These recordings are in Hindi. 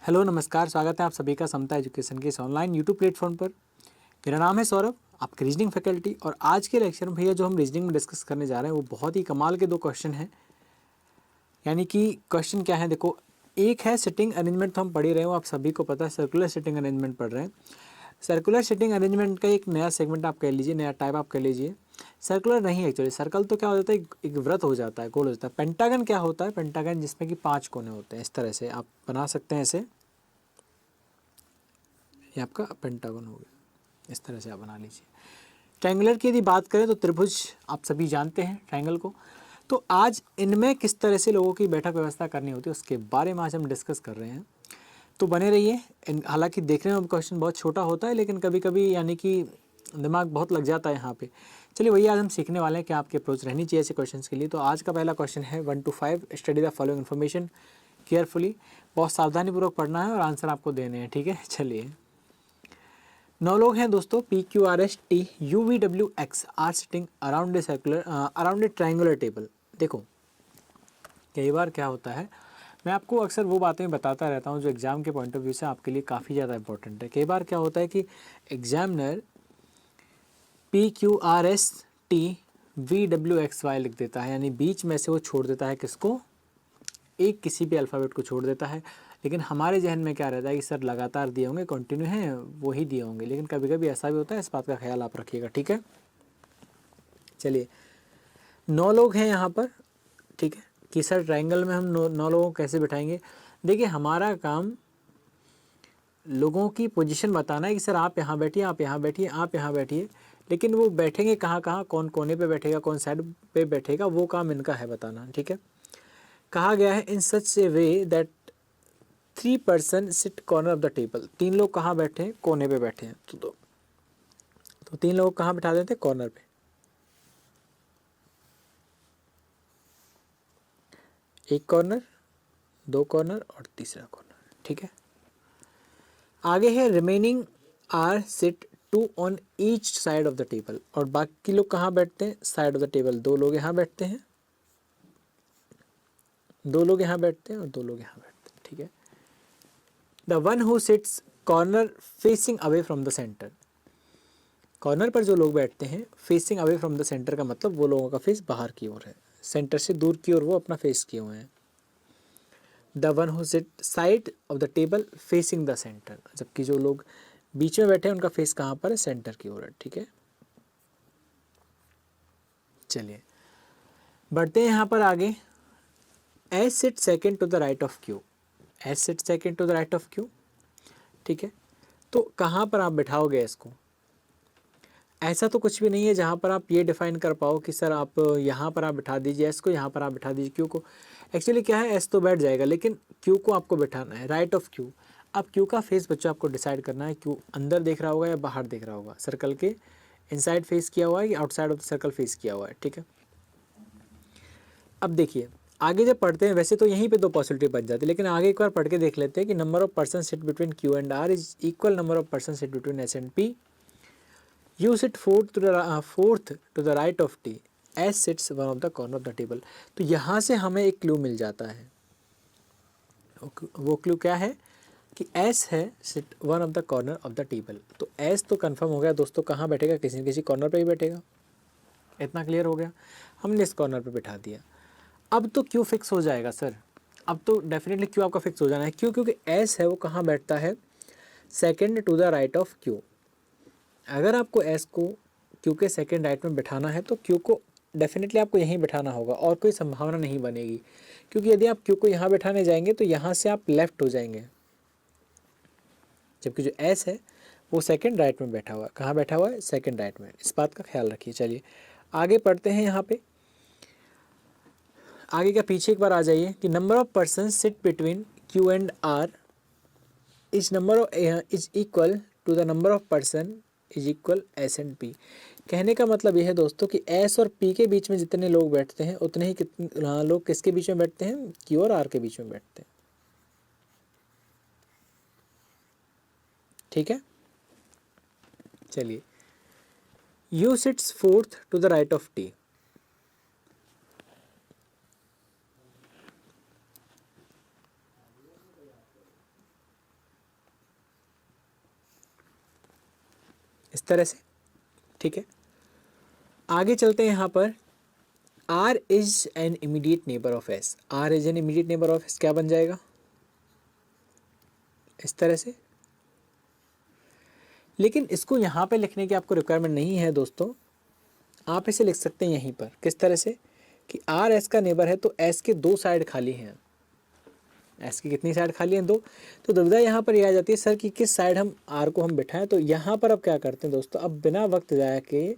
हेलो नमस्कार, स्वागत है आप सभी का समता एजुकेशन के इस ऑनलाइन यूट्यूब प्लेटफॉर्म पर। मेरा नाम है सौरभ, आपके रीजनिंग फैकल्टी। और आज के लेक्चर में भैया जो हम रीजनिंग में डिस्कस करने जा रहे हैं वो बहुत ही कमाल के दो क्वेश्चन हैं। यानी कि क्वेश्चन क्या है, देखो, एक है सिटिंग अरेंजमेंट, तो हम पढ़ ही रहे हो, आप सभी को पता है सर्कुलर सिटिंग अरेंजमेंट पढ़ रहे हैं। सर्कुलर सिटिंग अरेंजमेंट का एक नया सेगमेंट आप कह लीजिए, नया टाइप आप कह लीजिए। सर्कुलर नहीं, एक्चुअली सर्कल तो क्या हो जाता है, एक वृत्त हो जाता है, गोल हो जाता है। पेंटागन क्या होता है, पेंटागन जिसमें कि 5 कोने होते हैं। इस तरह से आप बना सकते हैं ऐसे, ये आपका पेंटागन हो गया। इस तरह से आप बना लीजिए। ट्रायंगुलर की यदि बात करें तो त्रिभुज आप सभी जानते हैं ट्रायंगल को। तो आज इनमें किस तरह से लोगों की बैठक व्यवस्था करनी होती है उसके बारे में आज हम डिस्कस कर रहे हैं। तो बने रहिए। हालांकि देखने में क्वेश्चन बहुत छोटा होता है, लेकिन कभी कभी यानी कि दिमाग बहुत लग जाता है यहाँ पे। चलिए भैया, आज हम सीखने वाले हैं कि आपकी अप्रोच रहनी चाहिए ऐसे क्वेश्चन के लिए। तो आज का पहला क्वेश्चन है 1 to 5, study the following information carefully. बहुत सावधानीपूर्वक पढ़ना है और आंसर आपको देने हैं, ठीक है। चलिए, 9 लोग हैं दोस्तों। P Q R S T U V W X are sitting around a circular around a triangular table. देखो, कई बार क्या होता है, मैं आपको अक्सर वो बातें बताता रहता हूँ जो एग्ज़ाम के पॉइंट ऑफ व्यू से आपके लिए काफ़ी ज़्यादा इंपॉर्टेंट है। कई बार क्या होता है कि examiner P Q R S T V W X Y लिख देता है, यानी बीच में से वो छोड़ देता है किसको, एक किसी भी अल्फ़ाबेट को छोड़ देता है। लेकिन हमारे जहन में क्या रहता है कि सर लगातार दिए होंगे, कंटिन्यू हैं, वही दिए होंगे। लेकिन कभी कभी ऐसा भी होता है, इस बात का ख्याल आप रखिएगा, ठीक है। चलिए, 9 लोग हैं यहाँ पर, ठीक है। कि सर ट्रायंगल में हम 9 लोगों को कैसे बिठाएंगे। देखिए, हमारा काम लोगों की पोजीशन बताना है कि सर आप यहाँ बैठिए, आप यहाँ बैठिए, आप यहाँ बैठिए। लेकिन वो बैठेंगे कहाँ कहाँ, कौन कोने पे बैठेगा, कौन साइड पे बैठेगा, वो काम इनका है बताना, ठीक है। कहा गया है in such a way that 3 person sit corner of the table. 3 लोग कहाँ बैठे हैं, कोने पे बैठे हैं। तो 3 लोग कहाँ बिठा देते हैं, कॉर्नर पे। एक कॉर्नर, 2 कॉर्नर और तीसरा कॉर्नर, ठीक है। आगे है remaining are sit 2 on each side of the table. और बाकी लोग कहाँ बैठते हैं, साइड ऑफ द टेबल। 2 लोग यहाँ बैठते हैं, 2 लोग यहाँ बैठते हैं और 2 लोग यहाँ बैठते हैं, ठीक है। The one who sits corner facing away from the centre. Corner पर जो लोग बैठते हैं facing away from the centre का मतलब वो लोगों का फेस बाहर की ओर है, सेंटर से दूर की ओर वो अपना फेस किए हुए हैं। The one who seat side of the table facing the centre, जबकि जो लोग बीच में बैठे हैं उनका फेस कहाँ पर है, सेंटर की ओर है, ठीक है। चलिए, बढ़ते हैं यहाँ पर आगे। S sit second to the right of Q. S sit second to the right of Q, ठीक है। तो कहाँ पर आप बिठाओगे इसको। ऐसा तो कुछ भी नहीं है जहाँ पर आप ये डिफाइन कर पाओ कि सर आप यहाँ पर आप बिठा दीजिए एस को, यहाँ पर आप बिठा दीजिए क्यू को। एक्चुअली क्या है, एस तो बैठ जाएगा लेकिन क्यू को आपको बिठाना है राइट ऑफ क्यू। अब क्यू का फेस बच्चों आपको डिसाइड करना है, क्यू अंदर देख रहा होगा या बाहर देख रहा होगा, सर्कल के इनसाइड फेस किया हुआ है या outside of the circle face किया हुआ है, ठीक है। अब देखिए, आगे जब पढ़ते हैं वैसे तो यहीं पे 2 पॉसिबिलिटी बच जाती है, लेकिन आगे एक बार पढ़ के देख लेते हैं कि number of person sit between Q and R is equal number of person sit between S and P. U sit fourth to the right of T, S sits one of the corner of the table. तो यहाँ से हमें एक क्लू मिल जाता है। वो क्लू क्या है कि एस है sit one of the corner of the table. तो एस तो कंफर्म हो गया दोस्तों, कहाँ बैठेगा, किसी न किसी कॉर्नर पे ही बैठेगा। इतना क्लियर हो गया, हमने इस कॉर्नर पे बिठा दिया। अब तो क्यू फिक्स हो जाएगा सर, अब तो डेफिनेटली क्यू आपका फिक्स हो जाना है। क्यों, क्योंकि एस है वो कहाँ बैठता है, second to the right of Q. अगर आपको एस को क्यू के सेकेंड राइट में बिठाना है तो क्यू को डेफिनेटली आपको यहीं बिठाना होगा और कोई संभावना नहीं बनेगी। क्योंकि यदि आप क्यू को यहाँ बिठाने जाएंगे तो यहाँ से आप लेफ्ट हो जाएंगे, जबकि जो एस है वो सेकेंड राइट में बैठा हुआ है। कहाँ बैठा हुआ है, सेकेंड राइट में। इस बात का ख्याल रखिए। चलिए आगे पढ़ते हैं। यहाँ पे आगे क्या, पीछे एक बार आ जाइए कि number of person sit between Q and R is number is equal to the number of person is equal S and P. कहने का मतलब यह है दोस्तों कि एस और पी के बीच में जितने लोग बैठते हैं उतने ही कितने लोग किसके बीच में बैठते हैं, क्यू और आर के बीच में बैठते हैं, ठीक है। चलिए, U sits fourth to the right of T. इस तरह से, ठीक है। आगे चलते हैं यहाँ पर, R is an immediate neighbour of S, R is an immediate neighbour of S क्या बन जाएगा, इस तरह से। लेकिन इसको यहाँ पे लिखने की आपको रिक्वायरमेंट नहीं है दोस्तों, आप इसे लिख सकते हैं यहीं पर, किस तरह से कि R S का नेबर है तो S के दो साइड खाली हैं, S की कितनी साइड खाली हैं, दो। तो दुविधा यहाँ पर यह आ जाती है सर कि किस साइड हम R को हम बिठाएं। तो यहाँ पर अब क्या करते हैं दोस्तों, अब बिना वक्त जाया के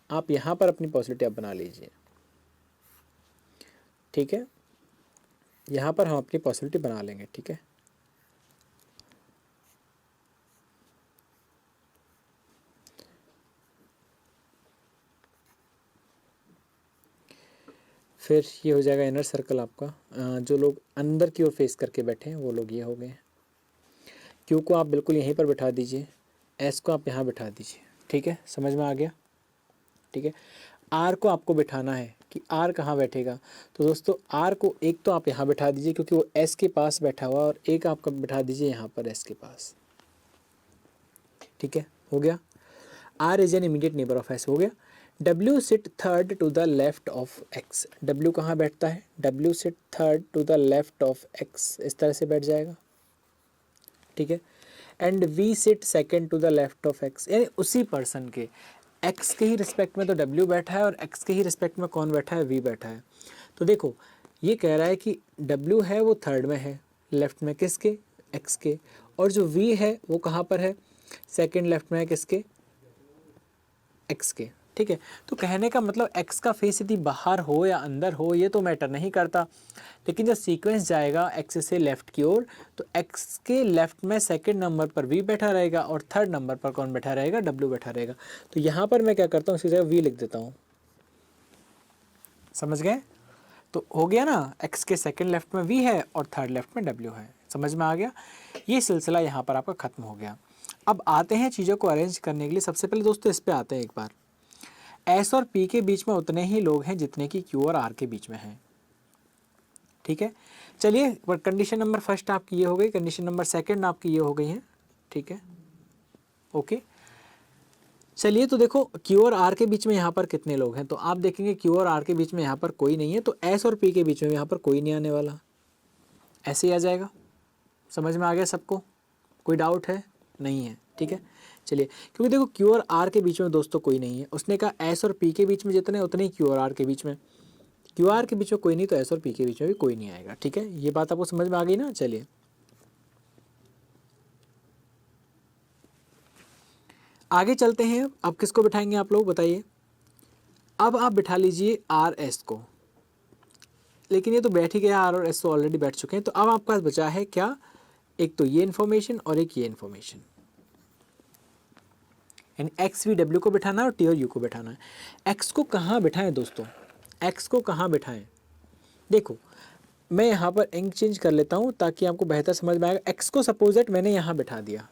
आप यहाँ पर अपनी पॉसिबिलिटी आप बना लीजिए, ठीक है। यहाँ पर हम अपनी पॉसिबिलिटी बना लेंगे, ठीक है। फिर ये हो जाएगा इनर सर्कल आपका, जो लोग अंदर की ओर फेस करके बैठे हैं वो लोग ये हो गए। क्यू को आप बिल्कुल यहीं पर बिठा दीजिए, एस को आप यहाँ बिठा दीजिए, ठीक है, समझ में आ गया, ठीक है। आर को आपको बिठाना है कि आर कहाँ बैठेगा, तो दोस्तों आर को एक तो आप यहाँ बिठा दीजिए क्योंकि वो एस के पास बैठा हुआ, और एक आपका बिठा दीजिए यहाँ पर एस के पास, ठीक है, हो गया। R is an immediate neighbour of S, हो गया। W sit third to the left of X, W कहाँ बैठता है, W sit third to the left of X, इस तरह से बैठ जाएगा, ठीक है। And V sit second to the left of X, यानी उसी पर्सन के X के ही रिस्पेक्ट में तो W बैठा है और X के ही रिस्पेक्ट में कौन बैठा है, V बैठा है। तो देखो ये कह रहा है कि W है वो थर्ड में है, लेफ्ट में किसके, X के, और जो V है वो कहाँ पर है, सेकेंड लेफ्ट में है किसके, X के, ठीक है। तो कहने का मतलब X का फेस यदि बाहर हो या अंदर हो ये तो मैटर नहीं करता, लेकिन जब सीक्वेंस जाएगा X से लेफ़्ट की ओर तो X के लेफ़्ट में सेकंड नंबर पर V बैठा रहेगा और थर्ड नंबर पर कौन बैठा रहेगा, W बैठा रहेगा। तो यहाँ पर मैं क्या करता हूँ, इसकी जगह V लिख देता हूँ, समझ गए। तो हो गया ना, X के सेकंड लेफ्ट में V है और थर्ड लेफ्ट में W है, समझ में आ गया। ये सिलसिला यहाँ पर आपका ख़त्म हो गया। अब आते हैं चीज़ों को अरेंज करने के लिए। सबसे पहले दोस्तों इस पर आते हैं एक बार, S और P के बीच में उतने ही लोग हैं जितने कि Q और R के बीच में हैं, ठीक है। चलिए कंडीशन नंबर फर्स्ट आपकी ये हो गई, कंडीशन नंबर सेकंड आपकी ये हो गई है, ठीक है, ओके। चलिए तो देखो Q और R के बीच में यहाँ पर कितने लोग हैं, तो आप देखेंगे Q और R के बीच में यहाँ पर कोई नहीं है, तो S और P के बीच में यहाँ पर कोई नहीं आने वाला, ऐसे ही आ जाएगा। समझ में आ गया सबको, कोई डाउट है, नहीं है, ठीक है। चलिए क्योंकि देखो Q और R के बीच में दोस्तों कोई नहीं है, उसने कहा S और P के बीच में जितने उतने ही Q और R के बीच में, Q R के बीच में कोई नहीं तो S और P के बीच में भी कोई नहीं आएगा, ठीक है। ये बात आपको समझ में आ गई ना। चलिए आगे चलते हैं, अब किसको बिठाएंगे आप लोग बताइए। अब आप बिठा लीजिए R S को, लेकिन ये तो बैठ ही गया, R और S तो ऑलरेडी बैठ चुके हैं। तो अब आपके पास बचा है क्या, एक तो ये इन्फॉर्मेशन और एक ये इन्फॉर्मेशन, यानी X V W को बिठाना है और T और U को बिठाना है। X को कहाँ बिठाएं दोस्तों, X को कहाँ बिठाएं, देखो मैं यहाँ पर इंक चेंज कर लेता हूँ ताकि आपको बेहतर समझ में आएगा। X को सपोज दैट मैंने यहाँ बिठा दिया।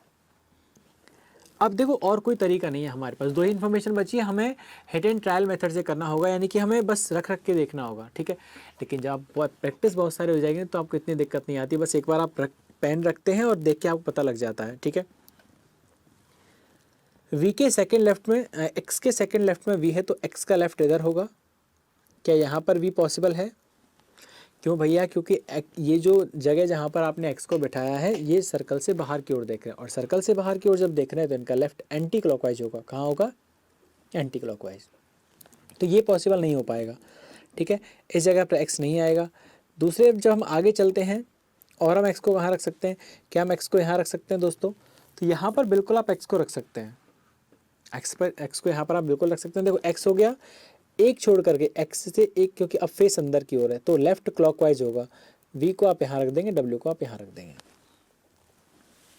अब देखो और कोई तरीका नहीं है हमारे पास, दो ही इन्फॉर्मेशन बची है, हमें हिट एंड ट्रायल मेथड से करना होगा, यानी कि हमें बस रख रख के देखना होगा, ठीक है। लेकिन जब आप प्रैक्टिस बहुत सारे हो जाएंगे तो आपको इतनी दिक्कत नहीं आती, बस एक बार आप पेन रखते हैं और देख के आपको पता लग जाता है, ठीक है। V के सेकंड लेफ्ट में, X के सेकंड लेफ्ट में V है तो X का लेफ्ट इधर होगा, क्या यहाँ पर V पॉसिबल है, क्यों भैया, क्योंकि ये जो जगह जहाँ पर आपने X को बिठाया है ये सर्कल से बाहर की ओर देख रहे हैं, और सर्कल से बाहर की ओर जब देख रहे हैं तो इनका लेफ्ट एंटी क्लॉकवाइज होगा, कहाँ होगा, एंटी क्लॉकवाइज। तो ये पॉसिबल नहीं हो पाएगा, ठीक है, इस जगह पर X नहीं आएगा। दूसरे जब हम आगे चलते हैं और हम X को कहाँ रख सकते हैं, क्या हम X को यहाँ रख सकते हैं दोस्तों, तो यहाँ पर बिल्कुल आप X को रख सकते हैं, X को यहाँ पर आप बिल्कुल रख सकते हैं। देखो X हो गया, एक छोड़ करके X से एक, क्योंकि अब फेस अंदर की ओर है तो लेफ्ट क्लॉकवाइज होगा, V को आप यहाँ रख देंगे, W को आप यहाँ रख देंगे,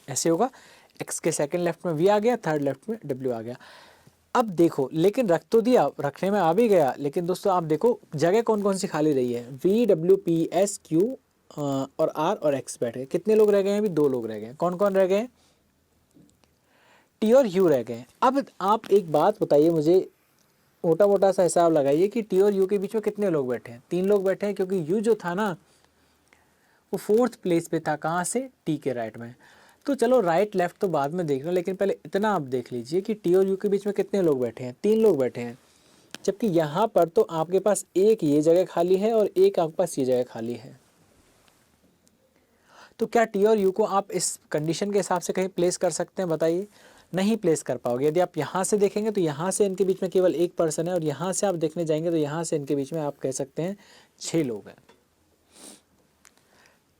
ऐसे होगा। X के सेकंड लेफ्ट में V आ गया, थर्ड लेफ्ट में W आ गया। अब देखो लेकिन रख तो दिया, रखने में आ भी गया, लेकिन दोस्तों आप देखो जगह कौन कौन सी खाली रही है, V W P S Q और R और X बैठ गए, कितने लोग रह गए हैं, अभी दो लोग रह गए हैं, कौन कौन रह गए, T और U रह गए। अब आप एक बात बताइए मुझे, मोटा मोटा सा हिसाब लगाइए कि T और U के बीच में कितने लोग बैठे हैं, तीन लोग बैठे हैं, क्योंकि U जो था ना वो फोर्थ प्लेस पे था, कहाँ से, T के राइट में। तो चलो राइट लेफ्ट तो बाद में देख लो, लेकिन पहले इतना आप देख लीजिए कि टी और यू के बीच में कितने लोग बैठे हैं, 3 लोग बैठे हैं। जबकि यहाँ पर तो आपके पास एक ये जगह खाली है और एक आपके पास ये जगह खाली है। तो क्या टी और यू को आप इस कंडीशन के हिसाब से कहीं प्लेस कर सकते हैं, बताइए? नहीं प्लेस कर पाओगे। यदि आप यहाँ से देखेंगे तो यहाँ से इनके बीच में केवल एक पर्सन है, और यहाँ से आप देखने जाएंगे तो यहाँ से इनके बीच में आप कह सकते हैं 6 लोग हैं।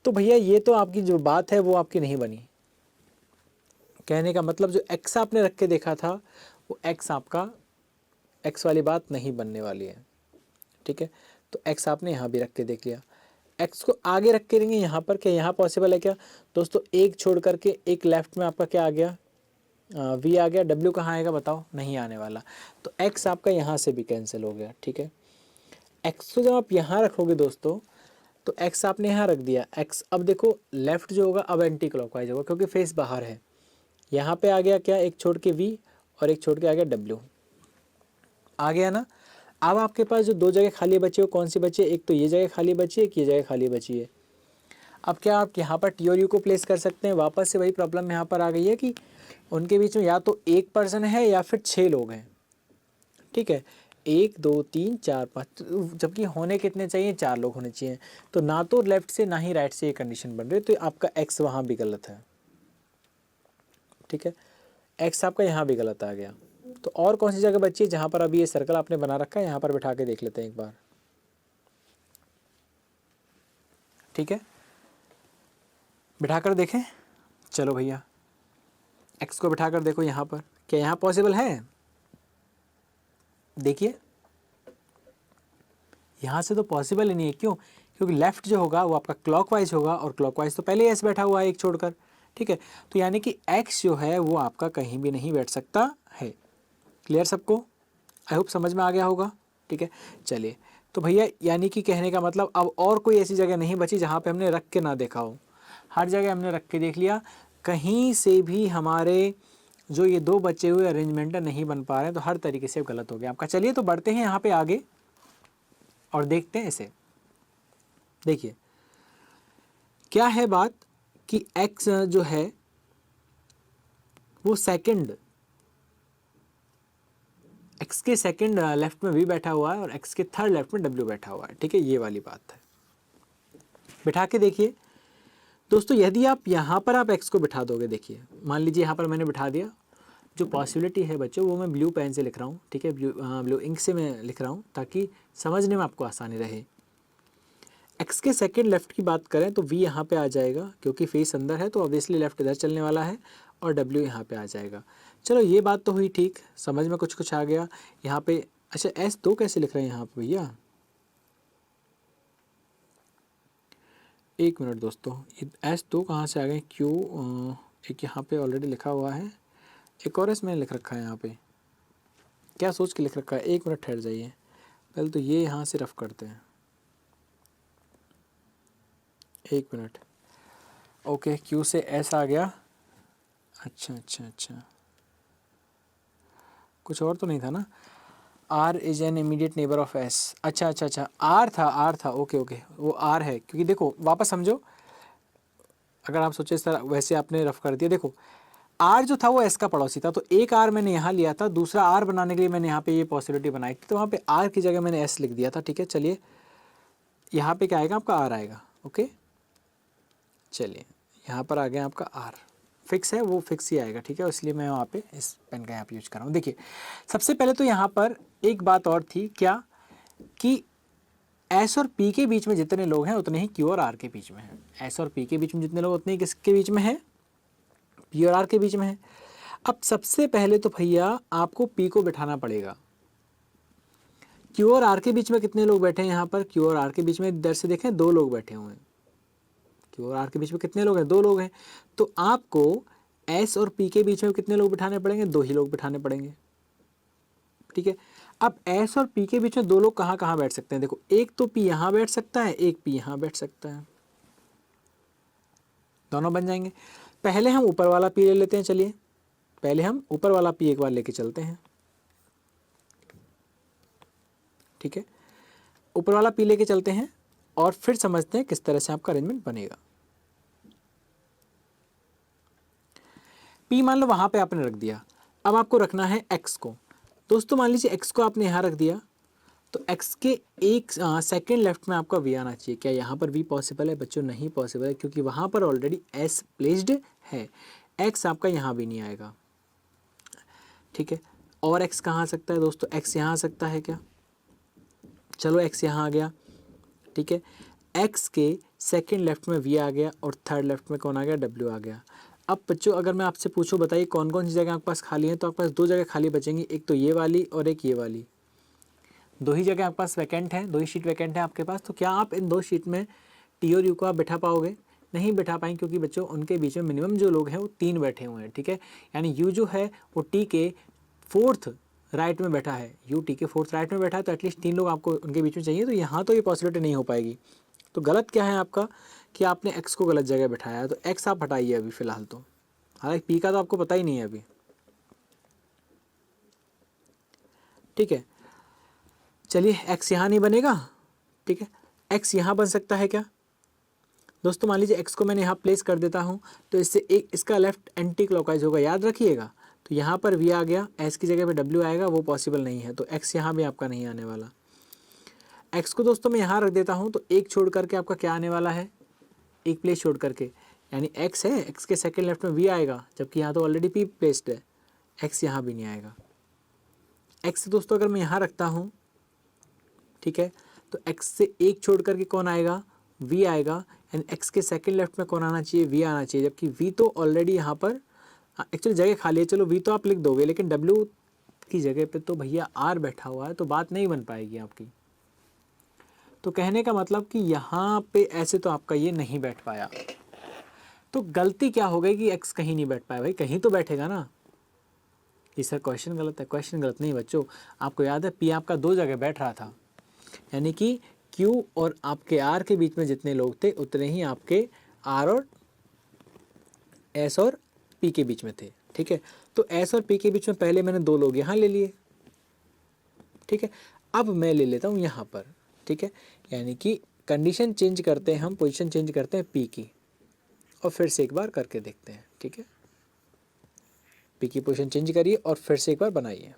तो भैया ये तो आपकी जो बात है वो आपकी नहीं बनी। कहने का मतलब जो एक्स आपने रख के देखा था वो एक्स आपका, एक्स वाली बात नहीं बनने वाली है, ठीक है? तो एक्स आपने यहाँ भी रख के देख लिया, एक्स को आगे रख के देंगे यहाँ पर, क्या यहाँ पॉसिबल है क्या दोस्तों? एक छोड़ करके एक लेफ्ट में आपका क्या आ गया, वी आ गया, डब्ल्यू कहाँ आएगा बताओ? नहीं आने वाला। तो एक्स आपका यहाँ से भी कैंसिल हो गया, ठीक है? एक्स को जब आप यहाँ रखोगे दोस्तों तो एक्स आपने यहाँ रख दिया, एक्स अब देखो लेफ्ट जो होगा अब एंटी क्लॉकवाइज होगा क्योंकि फेस बाहर है। यहाँ पे आ गया क्या, एक छोड़ के वी और एक छोड़ के आ गया डब्ल्यू, आ गया ना? अब आपके पास जो 2 जगह खाली बची है वो कौन सी बची है? एक तो ये जगह खाली बची है, एक ये जगह खाली बची है। अब क्या आप यहाँ पर टी और यू को प्लेस कर सकते हैं? वापस से वही प्रॉब्लम यहाँ पर आ गई है कि उनके बीच में या तो एक पर्सन है या फिर 6 लोग हैं, ठीक है? 1 2 3 4 5, जबकि होने कितने चाहिए? 4 लोग होने चाहिए। तो ना तो लेफ्ट से ना ही राइट से ये कंडीशन बन रही, तो आपका एक्स वहाँ भी गलत है, ठीक है? एक्स आपका यहाँ भी गलत आ गया। तो और कौन सी जगह बची है जहाँ पर अभी ये सर्कल आपने बना रखा है? यहाँ पर बिठा के देख लेते हैं एक बार, ठीक है? बिठा कर देखें, चलो भैया एक्स को बिठा कर देखो यहाँ पर, क्या यहाँ पॉसिबल है? देखिए यहाँ से तो पॉसिबल ही नहीं है। क्यों? क्योंकि लेफ्ट जो होगा वो आपका क्लॉकवाइज होगा और क्लॉकवाइज तो पहले एस बैठा हुआ है एक छोड़कर, ठीक है? तो यानी कि एक्स जो है वो आपका कहीं भी नहीं बैठ सकता है। क्लियर सबको? आई होप समझ में आ गया होगा, ठीक है? चलिए, तो भैया यानी कि कहने का मतलब अब और कोई ऐसी जगह नहीं बची जहाँ पे हमने रख के ना देखा हो, हर जगह हमने रख के देख लिया। कहीं से भी हमारे जो ये 2 बचे हुए अरेंजमेंट नहीं बन पा रहे हैं, तो हर तरीके से गलत हो गया आपका। चलिए तो बढ़ते हैं यहाँ पे आगे और देखते हैं इसे। देखिए क्या है बात कि x जो है वो सेकंड, x के सेकंड लेफ्ट में v बैठा हुआ है और x के थर्ड लेफ्ट में w बैठा हुआ है, ठीक है? ये वाली बात है। बिठा के देखिए दोस्तों, यदि आप यहाँ पर आप x को बिठा दोगे, देखिए मान लीजिए यहाँ पर मैंने बिठा दिया, जो पॉसिबिलिटी है बच्चों वो मैं ब्लू पेन से लिख रहा हूँ, ठीक है? ब्लू इंक से मैं लिख रहा हूँ ताकि समझने में आपको आसानी रहे। x के सेकंड लेफ्ट की बात करें तो v यहाँ पे आ जाएगा क्योंकि फेस अंदर है तो ऑब्वियसली लेफ्ट इधर चलने वाला है, और w यहाँ पे आ जाएगा। चलो ये बात तो हुई ठीक, समझ में कुछ कुछ आ गया यहाँ पे। अच्छा S2 कैसे लिख रहे हैं यहाँ पे भैया? एक मिनट दोस्तों, ये S2 कहाँ से आ गए? Q एक यहाँ पे ऑलरेडी लिखा हुआ है, एक और S मैंने लिख रखा है यहाँ पे, क्या सोच के लिख रखा है? एक मिनट ठहर जाइए, पहले तो ये यहाँ से रफ करते हैं, एक मिनट। ओके Q से S आ गया, अच्छा अच्छा अच्छा, कुछ और तो नहीं था ना? R is an immediate neighbour of S, अच्छा अच्छा अच्छा, R था, ओके ओके, वो R है क्योंकि देखो वापस समझो, अगर आप सोचे इस तरह वैसे आपने रफ कर दिया। देखो R जो था वो S का पड़ोसी था, तो एक R मैंने यहाँ लिया था, दूसरा R बनाने के लिए मैंने यहाँ पे ये पॉसिबिलिटी बनाई थी, तो वहाँ पे R की जगह मैंने S लिख दिया था, ठीक है? चलिए यहाँ पे क्या आएगा आपका R आएगा, ओके? चलिए यहाँ पर आ गया आपका R, फिक्स है, वो फिक्स ही आएगा, ठीक है? इसलिए मैं वहाँ पे इस पेन का यहाँ पे यूज कर रहा हूँ। देखिए सबसे पहले तो यहाँ पर एक बात और थी, क्या कि S और P के बीच में जितने लोग हैं उतने ही Q और R के बीच में हैं। S और P के बीच में जितने लोग उतने ही किसके बीच में है? P और R के बीच में है। अब सबसे पहले तो भैया आपको P को बिठाना पड़ेगा। Q और R के बीच में कितने लोग बैठे हैं? यहाँ पर Q और R के बीच में इधर से देखें 2 लोग बैठे हुए हैं। Q और R के बीच में कितने लोग हैं? 2 लोग हैं। तो आपको S और P के बीच में कितने लोग बिठाने पड़ेंगे? 2 ही लोग बिठाने पड़ेंगे, ठीक है? अब S और P के बीच में 2 लोग कहाँ कहाँ बैठ सकते हैं? देखो एक तो P यहाँ बैठ सकता है, एक P यहाँ बैठ सकता है, दोनों बन जाएंगे। पहले हम ऊपर वाला P ले लेते हैं, चलिए पहले हम ऊपर वाला P एक बार लेके चलते हैं, ठीक है? ऊपर वाला P लेके चलते हैं और फिर समझते हैं किस तरह से आपका अरेंजमेंट बनेगा। P मान लो वहाँ पे आपने रख दिया, अब आपको रखना है x को। दोस्तों मान लीजिए x को आपने यहाँ रख दिया, तो x के एक सेकेंड लेफ्ट में आपका v आना चाहिए। क्या यहाँ पर v पॉसिबल है बच्चों? नहीं पॉसिबल है, क्योंकि वहाँ पर ऑलरेडी s प्लेस्ड है, x आपका यहाँ भी नहीं आएगा, ठीक है। और x कहाँ आ सकता है दोस्तों? x यहाँ आ सकता है क्या? चलो x यहाँ आ गया, ठीक है। x के सेकेंड लेफ्ट में v आ गया और थर्ड लेफ्ट में कौन आ गया? w आ गया। अब बच्चों अगर मैं आपसे पूछूं बताइए कौन कौन सी जगह आपके पास खाली है, तो आपके पास दो जगह खाली बचेंगी, एक तो ये वाली और एक ये वाली। दो ही जगह आपके पास वैकेंट है, दो ही शीट वैकेंट है आपके पास। तो क्या आप इन दो शीट में टी और यू को आप बैठा पाओगे? नहीं बैठा पाएंगे, क्योंकि बच्चों उनके बीच में मिनिमम जो लोग हैं वो 3 बैठे हुए हैं, ठीक है। यानी यू जो है वो टी के फोर्थ राइट में बैठा है, यू टी के फोर्थ राइट में बैठा है, तो एटलीस्ट 3 लोग आपको उनके बीच में चाहिए। तो यहाँ तो ये पॉसिबिलिटी नहीं हो पाएगी। तो गलत क्या है आपका कि आपने एक्स को गलत जगह बैठाया है, तो एक्स आप हटाइए अभी फ़िलहाल तो। हालांकि पी का तो आपको पता ही नहीं है अभी, ठीक है। चलिए एक्स यहाँ नहीं बनेगा, ठीक है। एक्स यहाँ बन सकता है क्या दोस्तों? मान लीजिए एक्स को मैंने यहाँ प्लेस कर देता हूँ, तो इससे एक इसका लेफ्ट एंटी क्लॉकवाइज होगा, याद रखिएगा। तो यहाँ पर वी आ गया, एस की जगह पे डब्ल्यू आएगा, वो पॉसिबल नहीं है, तो एक्स यहाँ भी आपका नहीं आने वाला। एक्स को दोस्तों मैं यहाँ रख देता हूँ, तो एक छोड़ करके आपका क्या आने वाला है? एक प्लेस छोड़ करके, यानी एक्स है, एक्स के सेकेंड लेफ्ट में वी आएगा, जबकि यहाँ तो ऑलरेडी पी प्लेस्ड है, एक्स यहाँ भी नहीं आएगा। एक्स दोस्तों अगर मैं यहाँ रखता हूँ, ठीक है, तो एक्स से एक छोड़ करके कौन आएगा? वी आएगा, एंड एक्स के सेकंड लेफ्ट में कौन आना चाहिए? वी आना चाहिए, जबकि वी तो ऑलरेडी यहाँ पर एक्चुअली जगह खाली है। चलो वी तो आप लिख दोगे, लेकिन डब्ल्यू की जगह पे तो भैया आर बैठा हुआ है, तो बात नहीं बन पाएगी आपकी। तो कहने का मतलब कि यहाँ पे ऐसे तो आपका ये नहीं बैठ पाया। तो गलती क्या हो गई कि एक्स कहीं नहीं बैठ पाया? भाई कहीं तो बैठेगा ना। ये सर क्वेश्चन गलत है। क्वेश्चन गलत नहीं बच्चों, आपको याद है पी आपका दो जगह बैठ रहा था, यानी कि Q और आपके R के बीच में जितने लोग थे उतने ही आपके R और S और P के बीच में थे, ठीक है। तो S और P के बीच में पहले मैंने दो लोग यहाँ ले लिए, ठीक है। अब मैं ले लेता हूँ यहाँ पर, ठीक है। यानी कि कंडीशन चेंज करते हैं हम, पोजीशन चेंज करते हैं P की, और फिर से एक बार करके देखते हैं, ठीक है। P की पोजीशन चेंज करिए और फिर से एक बार बनाइए।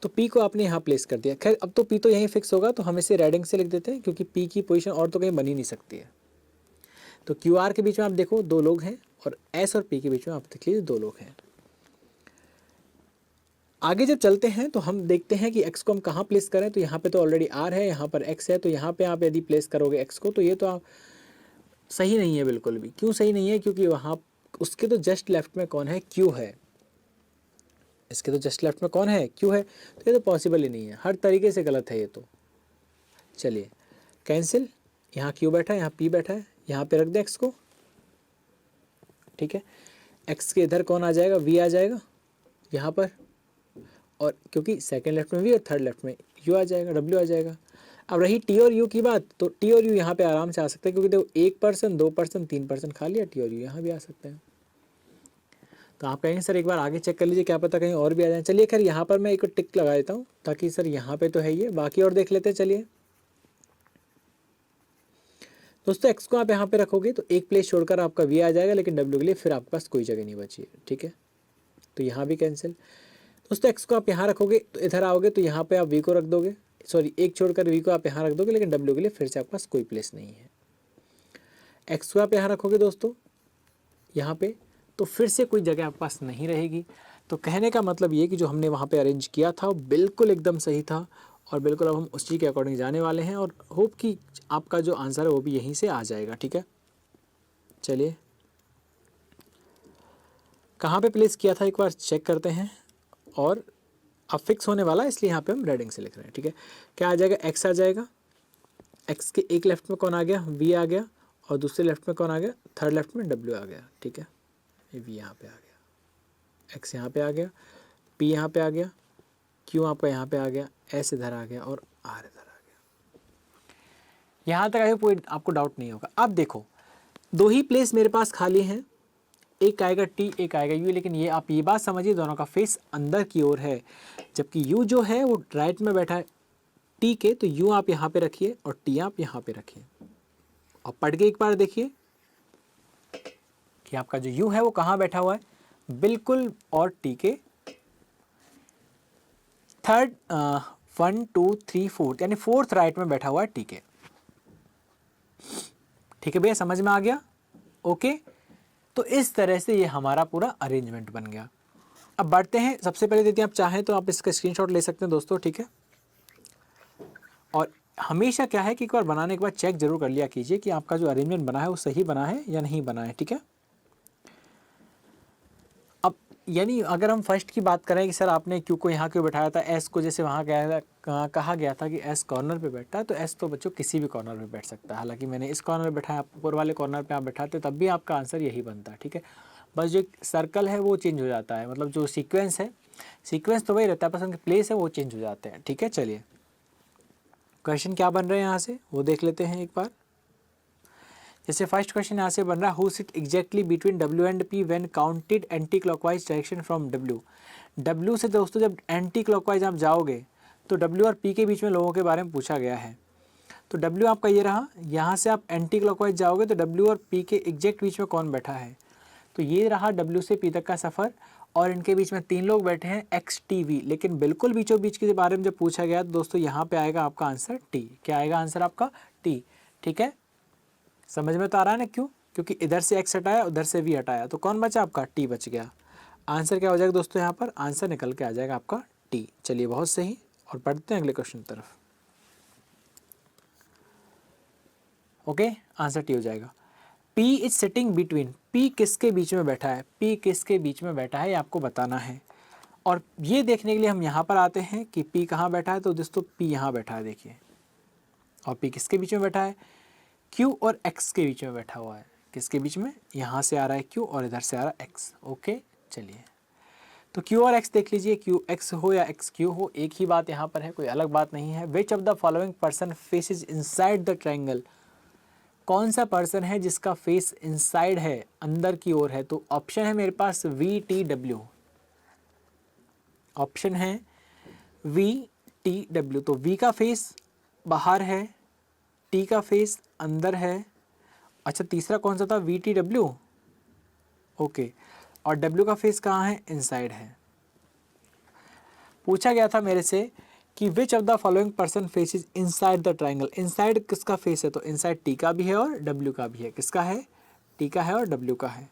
तो P को आपने यहाँ प्लेस कर दिया। खैर अब तो P तो यहीं फिक्स होगा, तो हम इसे रेडिंग से लिख देते हैं, क्योंकि P की पोजीशन और तो कहीं बन ही नहीं सकती है। तो QR के बीच में आप देखो दो लोग हैं, और S और P के बीच में आप देख लीजिए दो लोग हैं। आगे जब चलते हैं तो हम देखते हैं कि X को हम कहाँ प्लेस करें। तो यहाँ पे तो ऑलरेडी R है, यहाँ पर X है, तो यहाँ पे आप यदि प्लेस करोगे X को, तो ये तो आप सही नहीं है बिल्कुल भी। क्यों सही नहीं है? क्योंकि वहाँ उसके तो जस्ट लेफ्ट में कौन है? Q है। इसके तो जस्ट लेफ्ट में कौन है? Q है। तो ये तो पॉसिबल ही नहीं है, हर तरीके से गलत है ये तो। चलिए कैंसिल, यहाँ Q बैठा है, यहाँ P बैठा है, यहाँ पे रख दे X को, ठीक है। X के इधर कौन आ जाएगा? V आ जाएगा यहाँ पर, और क्योंकि सेकंड लेफ्ट में V और थर्ड लेफ्ट में U आ जाएगा, W आ जाएगा। अब रही T और U की बात, तो T और U यहाँ पे आराम से आ सकते हैं, क्योंकि देखो 1%, 2%, 3% खाली है, T और U यहाँ भी आ सकते हैं। तो आप कहेंगे सर एक बार आगे चेक कर लीजिए, क्या पता कहीं और भी आ जाए। चलिए खैर यहाँ पर मैं एक टिक लगा देता हूँ, ताकि सर यहाँ पे तो है ये, बाकी और देख लेते हैं। चलिए दोस्तों एक्स को आप यहाँ पे रखोगे तो एक प्लेस छोड़कर आपका वी आ जाएगा, लेकिन डब्ल्यू के लिए फिर आपके पास कोई जगह नहीं बची है, ठीक है। तो यहाँ भी कैंसिल। दोस्तों एक्स को आप यहाँ रखोगे तो इधर आओगे तो यहाँ पे आप वी को रख दोगे, सॉरी एक छोड़कर वी को आप यहाँ रख दोगे, लेकिन डब्ल्यू के लिए फिर से आपके पास कोई प्लेस नहीं है। एक्स को आप यहाँ रखोगे दोस्तों यहाँ पे, तो फिर से कोई जगह आपके पास नहीं रहेगी। तो कहने का मतलब ये कि जो हमने वहाँ पे अरेंज किया था वो बिल्कुल एकदम सही था, और बिल्कुल अब हम उस चीज़ के अकॉर्डिंग जाने वाले हैं, और होप कि आपका जो आंसर है वो भी यहीं से आ जाएगा, ठीक है। चलिए कहाँ पे प्लेस किया था एक बार चेक करते हैं, और अब फिक्स होने वाला है इसलिए यहाँ पे हम रेडिंग से लिख रहे हैं, ठीक है। क्या आ जाएगा? एक्स आ जाएगा, एक्स के एक लेफ्ट में कौन आ गया? वी आ गया, और दूसरे लेफ्ट में कौन आ गया? थर्ड लेफ्ट में डब्ल्यू आ गया, ठीक है। वी यहाँ पे आ गया, एक्स यहाँ पे आ गया, पी यहाँ पे आ गया, क्यू आपका यहाँ पे आ गया, एस इधर आ गया, और आर इधर आ गया। यहाँ तक आए कोई आपको डाउट नहीं होगा। अब देखो दो ही प्लेस मेरे पास खाली हैं, एक आएगा टी, एक आएगा यू, लेकिन ये आप ये बात समझिए दोनों का फेस अंदर की ओर है, जबकि यू जो है वो राइट में बैठा है टी के। तो यू आप यहाँ पे रखिए और टी आप यहाँ पे रखिए, और पढ़ के एक बार देखिए कि आपका जो यू है वो कहाँ बैठा हुआ है। बिल्कुल, और टी के थर्ड 1 2 3 4 यानी फोर्थ राइट में बैठा हुआ है टी के। ठीक है भैया, समझ में आ गया? ओके, तो इस तरह से ये हमारा पूरा अरेंजमेंट बन गया। अब बढ़ते हैं, सबसे पहले यदि आप चाहें तो आप इसका स्क्रीनशॉट ले सकते हैं दोस्तों, ठीक है। और हमेशा क्या है कि एक बार बनाने के बाद चेक जरूर कर लिया कीजिए कि आपका जो अरेंजमेंट बना है वो सही बना है या नहीं बना है, ठीक है। अब यानी अगर हम फर्स्ट की बात करें कि सर आपने क्यू को यहाँ क्यों बैठाया था, एस को जैसे वहाँ कहा गया था कि एस कॉर्नर पे बैठता है, तो एस तो बच्चों किसी भी कॉर्नर पे बैठ सकता है। हालांकि मैंने इस कॉर्नर पे बैठाया, ऊपर वाले कॉर्नर पे आप बैठाते तब भी आपका आंसर यही बनता है, ठीक है। बस जो सर्कल है वो चेंज हो जाता है, मतलब जो सीक्वेंस है, सीक्वेंस तो वही रहता है, बस उनके प्लेस है वो चेंज हो जाते हैं, ठीक है। चलिए क्वेश्चन क्या बन रहे हैं यहाँ से वो देख लेते हैं एक बार। जैसे फर्स्ट क्वेश्चन यहाँ से बन रहा है, who sit exactly between W and P when counted anti clockwise direction from W. W से दोस्तों जब एंटी क्लॉकवाइज आप जाओगे तो डब्ल्यू और पी के बीच में लोगों के बारे में पूछा गया है। तो डब्ल्यू आपका ये रहा, यहाँ से आप एंटी क्लॉकवाइज जाओगे तो डब्ल्यू और पी के एग्जैक्ट बीच में कौन बैठा है, तो ये रहा डब्ल्यू से पी तक का सफ़र, और इनके बीच में 3 लोग बैठे हैं एक्स टी वी। लेकिन बिल्कुल बीचों बीच के बारे में जब पूछा गया तो दोस्तों यहाँ पे आएगा आपका आंसर टी। क्या आएगा आंसर आपका? टी, ठीक है। समझ में तो आ रहा है ना, क्यों? क्योंकि इधर से एक्स हटाया, उधर से वी हटाया, तो कौन बचा आपका? टी बच गया। आंसर क्या हो जाएगा दोस्तों? यहाँ पर आंसर निकल के आ जाएगा आपका टी। चलिए बहुत सही, और पढ़ते हैं अगले क्वेश्चन की तरफ। ओके, आंसर टी हो जाएगा। P is sitting between, P किसके बीच में बैठा है, पी किसके बीच में बैठा है ये आपको बताना है। और ये देखने के लिए हम यहाँ पर आते हैं कि पी कहाँ बैठा है, तो दोस्तों पी यहाँ बैठा है, देखिए। और पी किसके बीच में बैठा है? क्यू और एक्स के बीच में बैठा हुआ है। किसके बीच में? यहाँ से आ रहा है क्यू और इधर से आ रहा है एक्स। ओके, चलिए तो क्यू और एक्स देख लीजिए, क्यू एक्स हो या एक्स क्यू हो, एक ही बात यहाँ पर है, कोई अलग बात नहीं है। विच of the following person faces inside the triangle, कौन सा पर्सन है जिसका फेस इनसाइड है, अंदर की ओर है? तो ऑप्शन है मेरे पास वी टी डब्ल्यू, ऑप्शन है वी टी डब्ल्यू। तो वी का फेस बाहर है, टी का फेस अंदर है, अच्छा तीसरा कौन सा था? We T W, okay. और डब्ल्यू का फेस कहाँ है? इनसाइड है। पूछा गया था मेरे से कि विच of the following person faces inside the triangle, inside किसका फेस है? तो इनसाइड टी का भी है और डब्ल्यू का भी है। किसका है? टी का है और डब्ल्यू का है।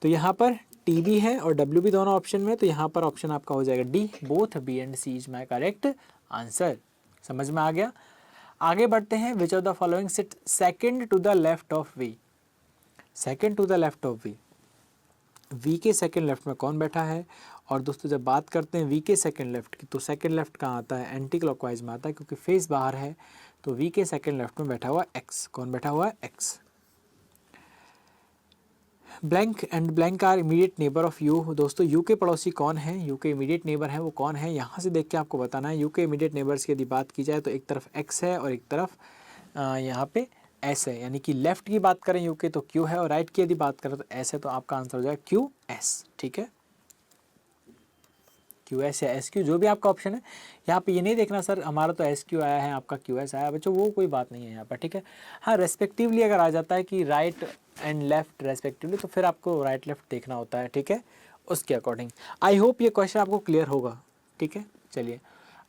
तो यहाँ पर टी भी है और डब्ल्यू भी दोनों ऑप्शन में, तो यहाँ पर ऑप्शन आपका हो जाएगा D, both B and C is my correct answer. समझ में आ गया? आगे बढ़ते हैं। Which of the following sit second to the left of V, second to the left of V, V के सेकेंड लेफ्ट में कौन बैठा है? और दोस्तों जब बात करते हैं वी के सेकेंड लेफ्ट की, तो सेकेंड लेफ्ट कहाँ आता है? एंटी क्लॉकवाइज में आता है, क्योंकि फेस बाहर है। तो वी के सेकेंड लेफ्ट में बैठा हुआ एक्स, कौन बैठा हुआ है? X. Blank and blank are immediate neighbour of U, दोस्तों यू के पड़ोसी कौन है? यू के इमीडिएट नेबर है वो कौन है? यहाँ से देख के आपको बताना है। यू के इमीडिएट नेबर्स की यदि बात की जाए तो एक तरफ एक्स है और एक तरफ यहाँ पे एस है, यानी कि लेफ्ट की बात करें यू के तो क्यू है, और राइट की यदि बात करें तो एस है। तो आपका आंसर हो जाएगा क्यू एस, ठीक है। क्यू एस या एस क्यू, जो भी आपका ऑप्शन है। यहाँ पे ये नहीं देखना सर हमारा तो एस क्यू आया है, आपका क्यू एस आया, बच्चों वो कोई बात नहीं है यहाँ पर, ठीक है। हाँ, रेस्पेक्टिवली अगर आ जाता है कि राइट एंड लेफ्ट रेस्पेक्टिवली, तो फिर आपको राइट लेफ्ट देखना होता है, ठीक है, उसके अकॉर्डिंग। आई होप ये क्वेश्चन आपको क्लियर होगा, ठीक है। चलिए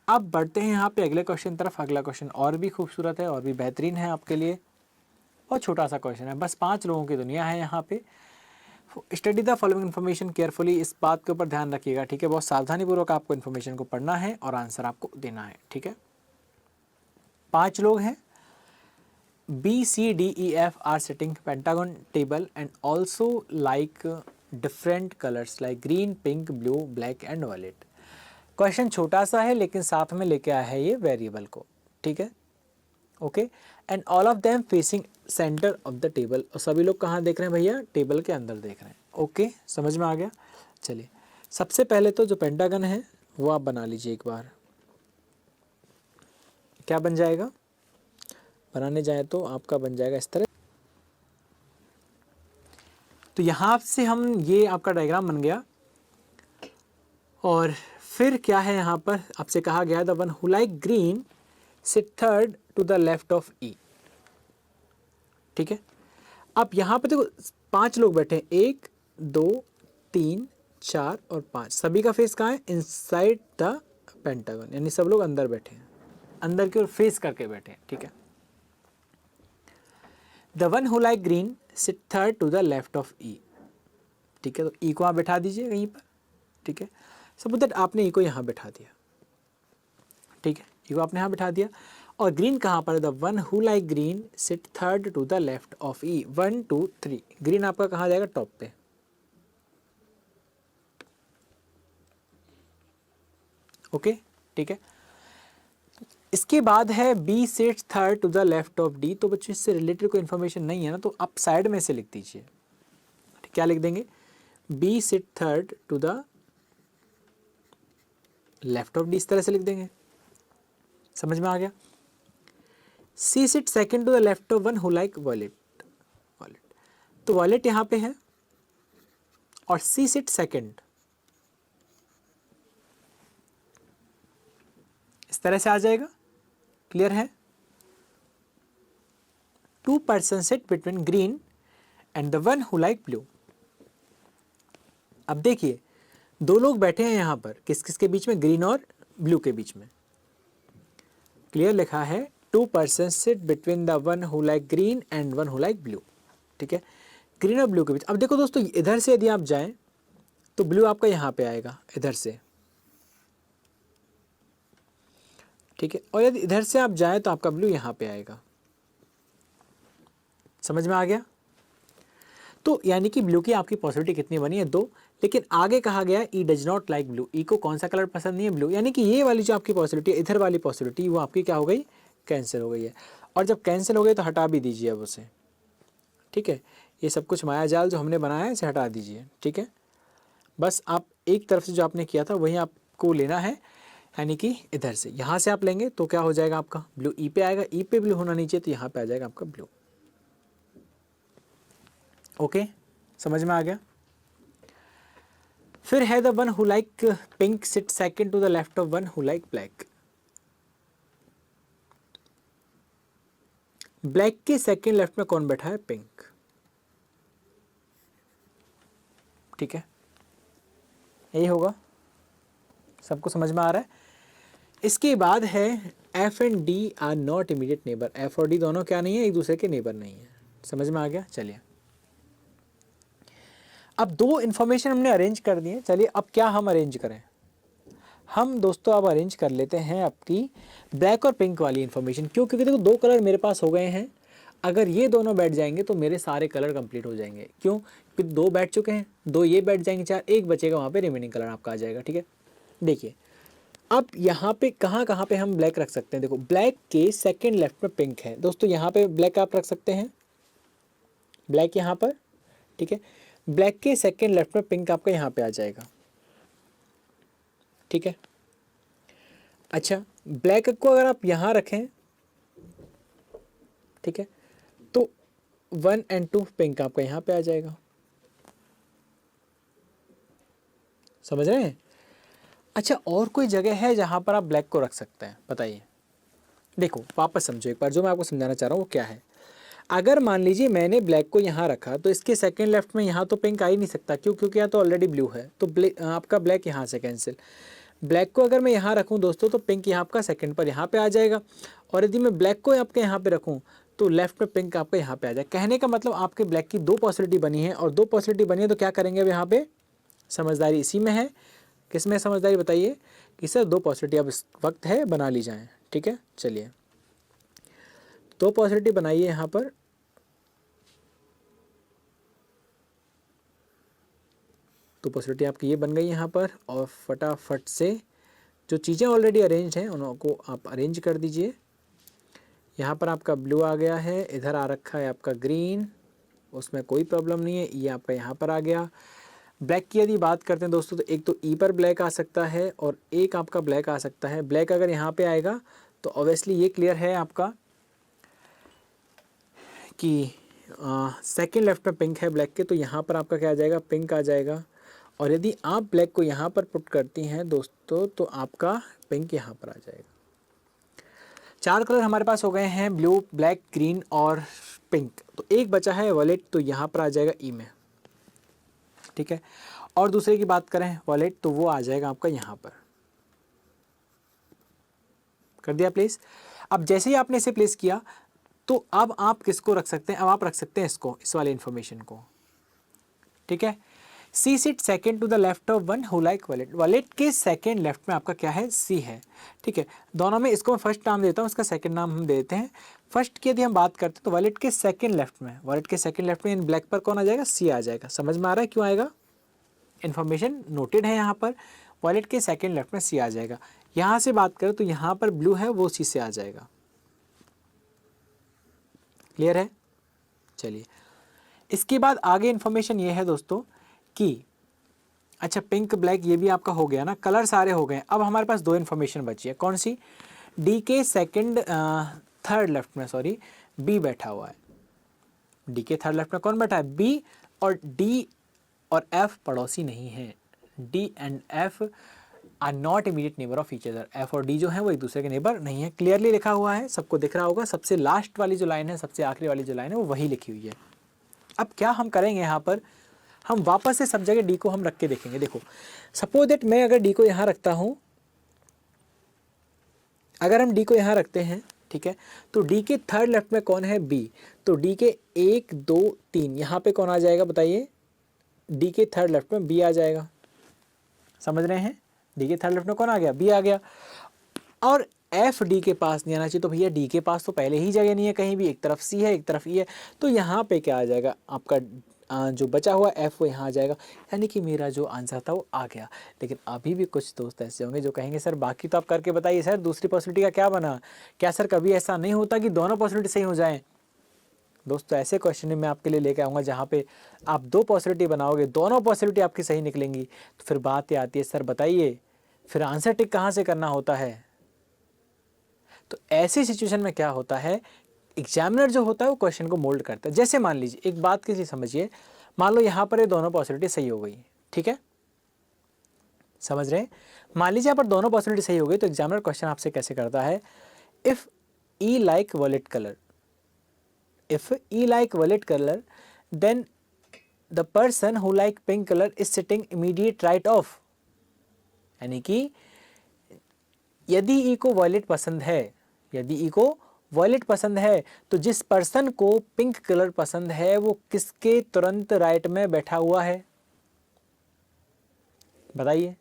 अब बढ़ते हैं यहाँ पे अगले क्वेश्चन तरफ। अगला क्वेश्चन और भी खूबसूरत है और भी बेहतरीन है आपके लिए। बहुत छोटा सा क्वेश्चन है, बस 5 लोगों की दुनिया है यहाँ पे। Study the following information carefully, इस बात के ऊपर ध्यान रखिएगा, ठीक है। बहुत सावधानीपूर्वक आपको इन्फॉर्मेशन को पढ़ना है और आंसर आपको देना है, ठीक है। 5 लोग हैं। B C D E F are sitting pentagon table and also like different colours like green, pink, blue, black and violet. Question छोटा सा है लेकिन साथ में लेके आया है ये वेरिएबल को, ठीक है। Okay, and all of them facing centre of the table, और सभी लोग कहाँ देख रहे हैं भैया? टेबल के अंदर देख रहे हैं। ओके, समझ में आ गया। चलिए सबसे पहले तो जो पेंटागन है वो आप बना लीजिए एक बार। क्या बन जाएगा? बनाने जाए तो आपका बन जाएगा इस तरह। तो यहाँ से हम, ये आपका डायग्राम बन गया। और फिर क्या है यहाँ पर आपसे कहा गया, the one who like green sit third to the left of E, ठीक है। अब यहाँ पे देखो 5 लोग बैठे हैं, 1 2 3, 4 और 5 सभी का फेस कहाँ है? इनसाइड द पेंटागन, यानी सब लोग अंदर बैठे हैं, अंदर की ओर फेस करके बैठे हैं, ठीक है। The one who like green sit third to the left of E, ठीक है। तो ई को आप बैठा दीजिए कहीं पर, ठीक है। सपोज दैट आपने ई को यहाँ बैठा दिया, ठीक है, ई को आपने यहाँ बैठा दिया, और ग्रीन कहाँ पर? The one who like green sit third to the left of E, 1 2 3, green आपका कहाँ जाएगा? टॉप पे, ओके, ठीक है। इसके बाद है B sits third to the left of D. तो बच्चों इससे रिलेटेड कोई इन्फॉर्मेशन नहीं है ना, तो आप साइड में से लिख दीजिए। क्या लिख देंगे? B sit third to the left of D, इस तरह से लिख देंगे। समझ में आ गया? C sit second to the left of one who like wallet, wallet, तो वॉलेट यहां पे है और सी सिट सेकंड, इस तरह से आ जाएगा। क्लियर है? 2 person sit between green and the one who like blue. अब देखिए, दो लोग बैठे हैं यहां पर, किस किस के बीच में? ग्रीन और ब्लू के बीच में। क्लियर लिखा है 2 person sit between the one who like green and one who like blue, ठीक है, ग्रीन और ब्लू के बीच। अब देखो दोस्तों, इधर से यदि आप जाएं तो ब्लू आपका यहां पे आएगा, इधर से, ठीक है, और यदि इधर से आप जाएं तो आपका ब्लू यहां पे आएगा। समझ में आ गया? तो यानी कि ब्लू की आपकी पॉसिबिलिटी कितनी बनी है? 2। लेकिन आगे कहा गया ई डज नॉट लाइक ब्लू, ई को कौन सा कलर पसंद नहीं है? ब्लू। यानी कि ये वाली जो आपकी पॉसिबिलिटी है, इधर वाली पॉसिबिलिटी, वो आपकी क्या हो गई? कैंसिल हो गई है। और जब कैंसिल हो गई तो हटा भी दीजिए अब उसे, ठीक है। ये सब कुछ माया जाल जो हमने बनाया है इसे हटा दीजिए, ठीक है। बस आप एक तरफ से जो आपने किया था वही आपको लेना है, यानी कि इधर से, यहाँ से आप लेंगे तो क्या हो जाएगा आपका? ब्लू ई पे आएगा, ई पे ब्लू होना नीचे, तो यहाँ पे आ जाएगा आपका ब्लू। ओके, समझ में आ गया? फिर है the one who like pink sit second to the left of one who like black. Black के सेकंड लेफ्ट में कौन बैठा है? पिंक, ठीक है, यही होगा। सबको समझ में आ रहा है? इसके बाद है F and D R not immediate neighbour. F और डी दोनों क्या नहीं है? एक दूसरे के नेबर नहीं है। समझ में आ गया? चलिए, अब 2 इन्फॉर्मेशन हमने अरेंज कर दिए। चलिए अब क्या हम अरेंज करें? हम दोस्तों अब अरेंज कर लेते हैं आपकी ब्लैक और पिंक वाली इन्फॉर्मेशन। क्यों? क्योंकि देखो 2 कलर मेरे पास हो गए हैं, अगर ये दोनों बैठ जाएंगे तो मेरे सारे कलर कंप्लीट हो जाएंगे। क्यों? क्योंकि 2 बैठ चुके हैं, 2 ये बैठ जाएंगे, 4 एक बचेगा, वहाँ पे रिमेनिंग कलर आपका आ जाएगा, ठीक है। देखिए अब यहाँ पे कहाँ पे हम ब्लैक रख सकते हैं? देखो ब्लैक के सेकेंड लेफ्ट में पिंक है दोस्तों, यहाँ पे ब्लैक आप रख सकते हैं, ब्लैक यहाँ पर, ठीक है। ब्लैक के सेकेंड लेफ्ट में पिंक आपका यहाँ पे आ जाएगा, ठीक है। अच्छा, ब्लैक को अगर आप यहाँ रखें, ठीक है, तो 1 और 2 पिंक आपका यहाँ पे आ जाएगा। समझ रहे हैं? अच्छा, और कोई जगह है जहाँ पर आप ब्लैक को रख सकते हैं? बताइए। देखो वापस समझो एक बार, जो मैं आपको समझाना चाह रहा हूँ वो क्या है। अगर मान लीजिए मैंने ब्लैक को यहाँ रखा तो इसके सेकंड लेफ्ट में यहाँ तो पिंक आ ही नहीं सकता। क्यों? क्योंकि यहाँ तो ऑलरेडी ब्लू है, तो आपका ब्लैक यहाँ से कैंसिल। ब्लैक को अगर मैं यहाँ रखूँ दोस्तों तो पिंक यहाँ आपका सेकंड पर यहाँ पे आ जाएगा, और यदि मैं ब्लैक को आपके यहाँ पे रखूँ तो लेफ्ट में पिंक आपका यहाँ पे आ जाएगा। कहने का मतलब आपके ब्लैक की 2 पॉसिबिलिटी बनी है, और 2 पॉसिबिलिटी बनी है तो क्या करेंगे अब यहाँ पे? समझदारी इसी में है। किस में समझदारी बताइए? कि सर 2 पॉसिबिलिटी अब इस वक्त है, बना ली जाए, ठीक है। चलिए 2 पॉसिबिलिटी बनाइए यहाँ पर। तो पॉसिबिलिटी आपकी ये बन गई यहाँ पर, और फटाफट से जो चीज़ें ऑलरेडी अरेंज हैं उनको आप अरेंज कर दीजिए। यहाँ पर आपका ब्लू आ गया है, इधर आ रखा है आपका ग्रीन, उसमें कोई प्रॉब्लम नहीं है। ये आपका यहाँ पर आ गया। ब्लैक की यदि बात करते हैं दोस्तों तो एक तो ई पर ब्लैक आ सकता है और एक आपका ब्लैक आ सकता है। ब्लैक अगर यहाँ पे आएगा तो ऑब्वियसली ये क्लियर है आपका कि सेकंड लेफ्ट में पिंक है ब्लैक के, तो यहाँ पर आपका क्या आ जाएगा? पिंक आ जाएगा। और यदि आप ब्लैक को यहाँ पर पुट करती हैं दोस्तों तो आपका पिंक यहाँ पर आ जाएगा। 4 कलर हमारे पास हो गए हैं, ब्लू, ब्लैक, ग्रीन और पिंक। तो एक बचा है वॉलेट, तो यहाँ पर आ जाएगा ई में। ठीक है। और दूसरे की बात करें वॉलेट, तो वो आ जाएगा आपका यहाँ पर, कर दिया प्लेस। अब जैसे ही आपने इसे प्लेस किया तो अब आप किसको रख सकते हैं, अब आप रख सकते हैं इसको, इस वाले इंफॉर्मेशन को, ठीक है। C sit second to the left of one who like wallet, wallet के सेकेंड लेफ्ट में आपका क्या है, सी है, ठीक है। दोनों में इसको मैं फर्स्ट नाम देता हूँ, इसका सेकंड नाम हम देते हैं। फर्स्ट की यदि हम बात करते हैं तो वॉलेट के सेकंड लेफ्ट में, वॉलेट के सेकंड लेफ्ट में इन ब्लैक पर कौन आ जाएगा, सी आ जाएगा। समझ में आ रहा है क्यों आएगा, इन्फॉर्मेशन नोटेड है यहाँ पर, वॉलेट के सेकंड लेफ्ट में सी आ जाएगा। यहाँ से बात करें तो यहाँ पर ब्लू है वो सी से आ जाएगा, क्लियर है। चलिए इसके बाद आगे इन्फॉर्मेशन ये है दोस्तों कि अच्छा पिंक ब्लैक ये भी आपका हो गया ना, कलर सारे हो गए। अब हमारे पास दो इन्फॉर्मेशन बची है, कौन सी, डी के सेकंड थर्ड लेफ्ट में सॉरी बी बैठा हुआ है, डी के थर्ड लेफ्ट में कौन बैठा है, बी, और डी और एफ पड़ोसी नहीं है, D and F R not immediate neighbour of each other, F और डी जो है वो एक दूसरे के नेबर नहीं है, क्लियरली लिखा हुआ है, सबको दिख रहा होगा। सबसे लास्ट वाली जो लाइन है, सबसे आखिरी वाली जो लाइन है वो वही लिखी हुई है। अब क्या हम करेंगे यहाँ पर, हम वापस से सब जगह डी को हम रख के देखेंगे। देखो सपोज दैट मैं अगर डी को यहाँ रखता हूँ, अगर हम डी को यहाँ रखते हैं, ठीक है, तो डी के थर्ड लेफ्ट में कौन है, बी, तो डी के 1 2 3 यहाँ पे कौन आ जाएगा बताइए, डी के थर्ड लेफ्ट में बी आ जाएगा। समझ रहे हैं, डी के थर्ड लेफ्ट में कौन आ गया, बी आ गया। और एफ डी के पास नहीं आना चाहिए, तो भैया डी के पास तो पहले ही जगह नहीं है कहीं भी, एक तरफ सी है एक तरफ ई है, तो यहाँ पे क्या आ जाएगा आपका जो बचा हुआ एफ वो यहाँ आ जाएगा, यानी कि मेरा जो आंसर था वो आ गया। लेकिन अभी भी कुछ दोस्त ऐसे होंगे जो कहेंगे सर बाकी तो आप करके बताइए, सर दूसरी पॉसिबिलिटी का क्या बना, क्या सर कभी ऐसा नहीं होता कि दोनों पॉसिबिलिटी सही हो जाएं। दोस्तों ऐसे क्वेश्चन मैं आपके लिए लेके आऊँगा जहाँ पे आप दो पॉसिबिलिटी बनाओगे, दोनों पॉसिबिलिटी आपकी सही निकलेंगी, तो फिर बात ये आती है सर बताइए फिर आंसर टिक कहाँ से करना होता है। तो ऐसी सिचुएशन में क्या होता है, एग्जामिनर जो होता है वो क्वेश्चन को मोल्ड करता है। जैसे मान लीजिए एक बात किसी समझिए, मान लो यहाँ पर ये दोनों पॉसिबिलिटी सही हो गई, ठीक है, समझ रहे हैं, मान लीजिए यहाँ पर दोनों पॉसिबिलिटी सही हो गई, तो एग्जामिनर क्वेश्चन आपसे कैसे करता है, if E like violet colour, if E like violet colour then the person who like pink colour is sitting immediate right of, यानी कि यदि ई को वॉलेट पसंद है, यदि ई को वॉलेट पसंद है तो जिस पर्सन को पिंक कलर पसंद है वो किसके तुरंत राइट में बैठा हुआ है, बताइए।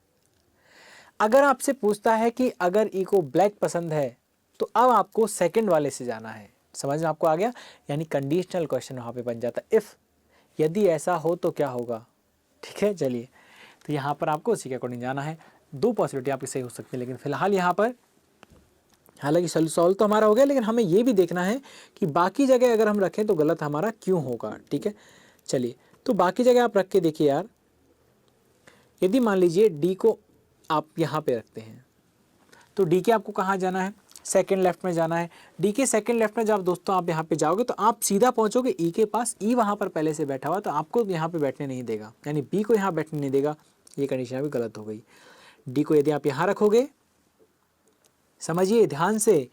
अगर आपसे पूछता है कि अगर ई को ब्लैक पसंद है तो अब आपको सेकंड वाले से जाना है, समझ में आपको आ गया, यानी कंडीशनल क्वेश्चन वहां पे बन जाता है, इफ यदि ऐसा हो तो क्या होगा, ठीक है। चलिए तो यहाँ पर आपको उसी के अकॉर्डिंग जाना है, दो पॉसिबिलिटी आपकी सही हो सकती है, लेकिन फिलहाल यहाँ पर हालांकि सॉल्व तो हमारा हो गया, लेकिन हमें ये भी देखना है कि बाकी जगह अगर हम रखें तो गलत हमारा क्यों होगा, ठीक है। चलिए तो बाकी जगह आप रख के देखिए यार, यदि मान लीजिए डी को आप यहाँ पे रखते हैं तो डी के आपको कहाँ जाना है, सेकंड लेफ्ट में जाना है। डी के सेकंड लेफ्ट में जब दोस्तों आप यहाँ पे जाओगे तो आप सीधा पहुँचोगे ई के पास, ई वहाँ पर पहले से बैठा हुआ तो आपको यहाँ पे बैठने नहीं देगा, यानी बी को यहाँ बैठने नहीं देगा, ये कंडीशन भी गलत हो गई। डी को यदि आप यहाँ रखोगे, समझिए ध्यान से,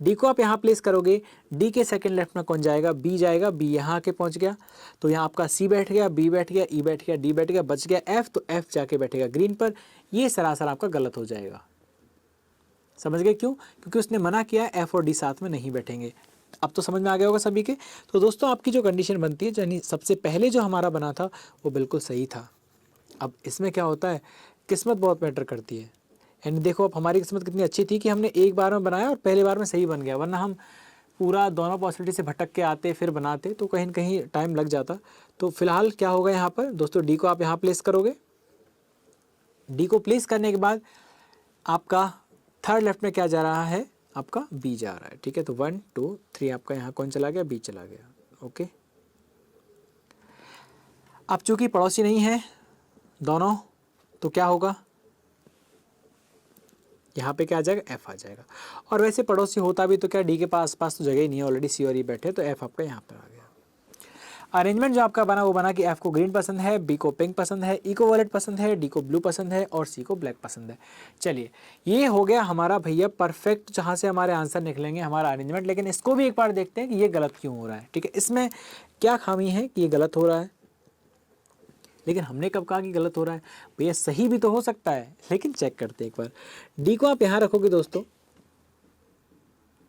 डी को आप यहाँ प्लेस करोगे, डी के सेकंड लेफ्ट में कौन जाएगा, बी जाएगा, बी यहाँ आके पहुँच गया तो यहाँ आपका सी बैठ गया, बी बैठ गया, ई बैठ गया, डी बैठ गया, बच गया एफ, तो एफ जाके बैठेगा ग्रीन पर, ये सरासर आपका गलत हो जाएगा। समझ गए क्यों, क्योंकि उसने मना किया एफ और डी साथ में नहीं बैठेंगे। अब तो समझ में आ गया होगा सभी के। तो दोस्तों आपकी जो कंडीशन बनती है, यानी सबसे पहले जो हमारा बना था वो बिल्कुल सही था। अब इसमें क्या होता है, किस्मत बहुत मैटर करती है, यानी देखो अब हमारी किस्मत कितनी अच्छी थी कि हमने एक बार में बनाया और पहले बार में सही बन गया, वरना हम पूरा दोनों पॉसिबिलिटी से भटक के आते फिर बनाते तो कहीं न कहीं टाइम लग जाता। तो फिलहाल क्या होगा यहाँ पर दोस्तों, डी को आप यहाँ प्लेस करोगे, डी को प्लेस करने के बाद आपका थर्ड लेफ्ट में क्या जा रहा है, आपका बी जा रहा है, ठीक है। तो 1 2 3 आपका यहाँ कौन चला गया, बी चला गया, ओके। अब चूंकि पड़ोसी नहीं है दोनों, तो क्या होगा, यहाँ पे क्या आ जाएगा, एफ आ जाएगा। और वैसे पड़ोसी होता भी तो क्या, डी के पास तो जगह ही नहीं है, ऑलरेडी सी और ई बैठे, तो एफ आपका यहाँ पर आ गया। अरेंजमेंट जो आपका बना वो बना कि एफ को ग्रीन पसंद है, बी को पिंक पसंद है, ई को वॉलेट पसंद है, डी को ब्लू पसंद है और सी को ब्लैक पसंद है। चलिए ये हो गया हमारा भैया परफेक्ट, जहाँ से हमारे आंसर निकलेंगे हमारा अरेंजमेंट। लेकिन इसको भी एक बार देखते हैं कि ये गलत क्यों हो रहा है, ठीक है, इसमें क्या खामी है कि ये गलत हो रहा है। लेकिन हमने कब कहा कि गलत हो रहा है? भैया सही भी तो हो सकता है, लेकिन चेक करते हैं एक बार। डी को आप यहाँ रखोगे दोस्तों,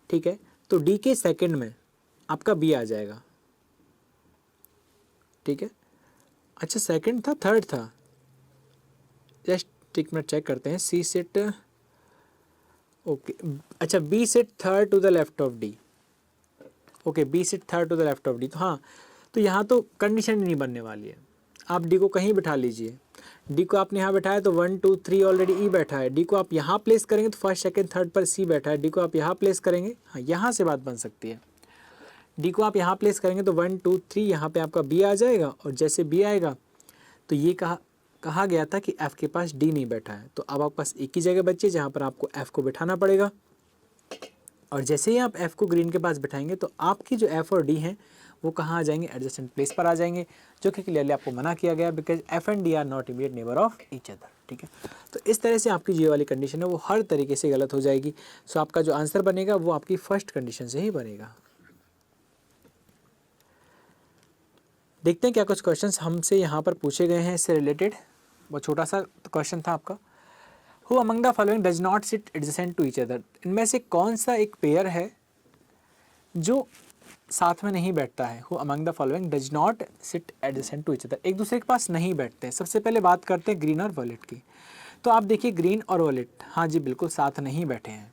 ठीक है, तो डी के सेकंड में आपका बी आ जाएगा, ठीक है। अच्छा सेकंड था, थर्ड था, जस्ट एक मिनट चेक करते हैं। सी सेट, ओके, अच्छा B set third to the left of D, okay, B set third to the left of D. तो हाँ, तो यहाँ तो कंडीशन नहीं बनने वाली है। आप डी को कहीं बिठा लीजिए, डी को आपने यहाँ बैठाया तो 1 2 3 ऑलरेडी ई बैठा है, डी को आप यहाँ प्लेस करेंगे तो फर्स्ट सेकंड थर्ड पर सी बैठा है, डी को आप यहाँ प्लेस करेंगे, हाँ यहाँ से बात बन सकती है। डी को आप यहाँ प्लेस करेंगे तो 1 2 3 यहाँ पे आपका बी आ जाएगा, और जैसे बी आएगा तो ये कहा गया था कि एफ़ के पास डी नहीं बैठा है, तो अब आपके पास एक ही जगह बची जहाँ पर आपको एफ़ को बिठाना पड़ेगा। और जैसे ही आप एफ़ को ग्रीन के पास बिठाएंगे तो आपकी जो एफ़ और डी हैं वो कहाँ आ जाएंगे? एडजेसेंट प्लेस पर आ जाएंगे, जो कि क्लियरली आपको मना किया गया, because F and D R not immediate neighbour of each other, ठीक है। तो इस तरह से आपकी जो वाली कंडीशन है वो हर तरीके से गलत हो जाएगी। सो आपका जो आंसर बनेगा वो आपकी फर्स्ट कंडीशन से ही बनेगा। देखते हैं क्या कुछ क्वेश्चंस हमसे यहाँ पर पूछे गए हैं इससे रिलेटेड। वो छोटा सा क्वेश्चन था आपका, who among the following does not sit adjacent to each other, इनमें से कौन सा एक पेयर है जो साथ में नहीं बैठता है? Who among the following does not sit adjacent to each other, एक दूसरे के पास नहीं बैठते हैं। सबसे पहले बात करते हैं ग्रीन और वॉलेट की। तो आप देखिए ग्रीन और वॉलेट, हाँ जी बिल्कुल साथ नहीं बैठे हैं,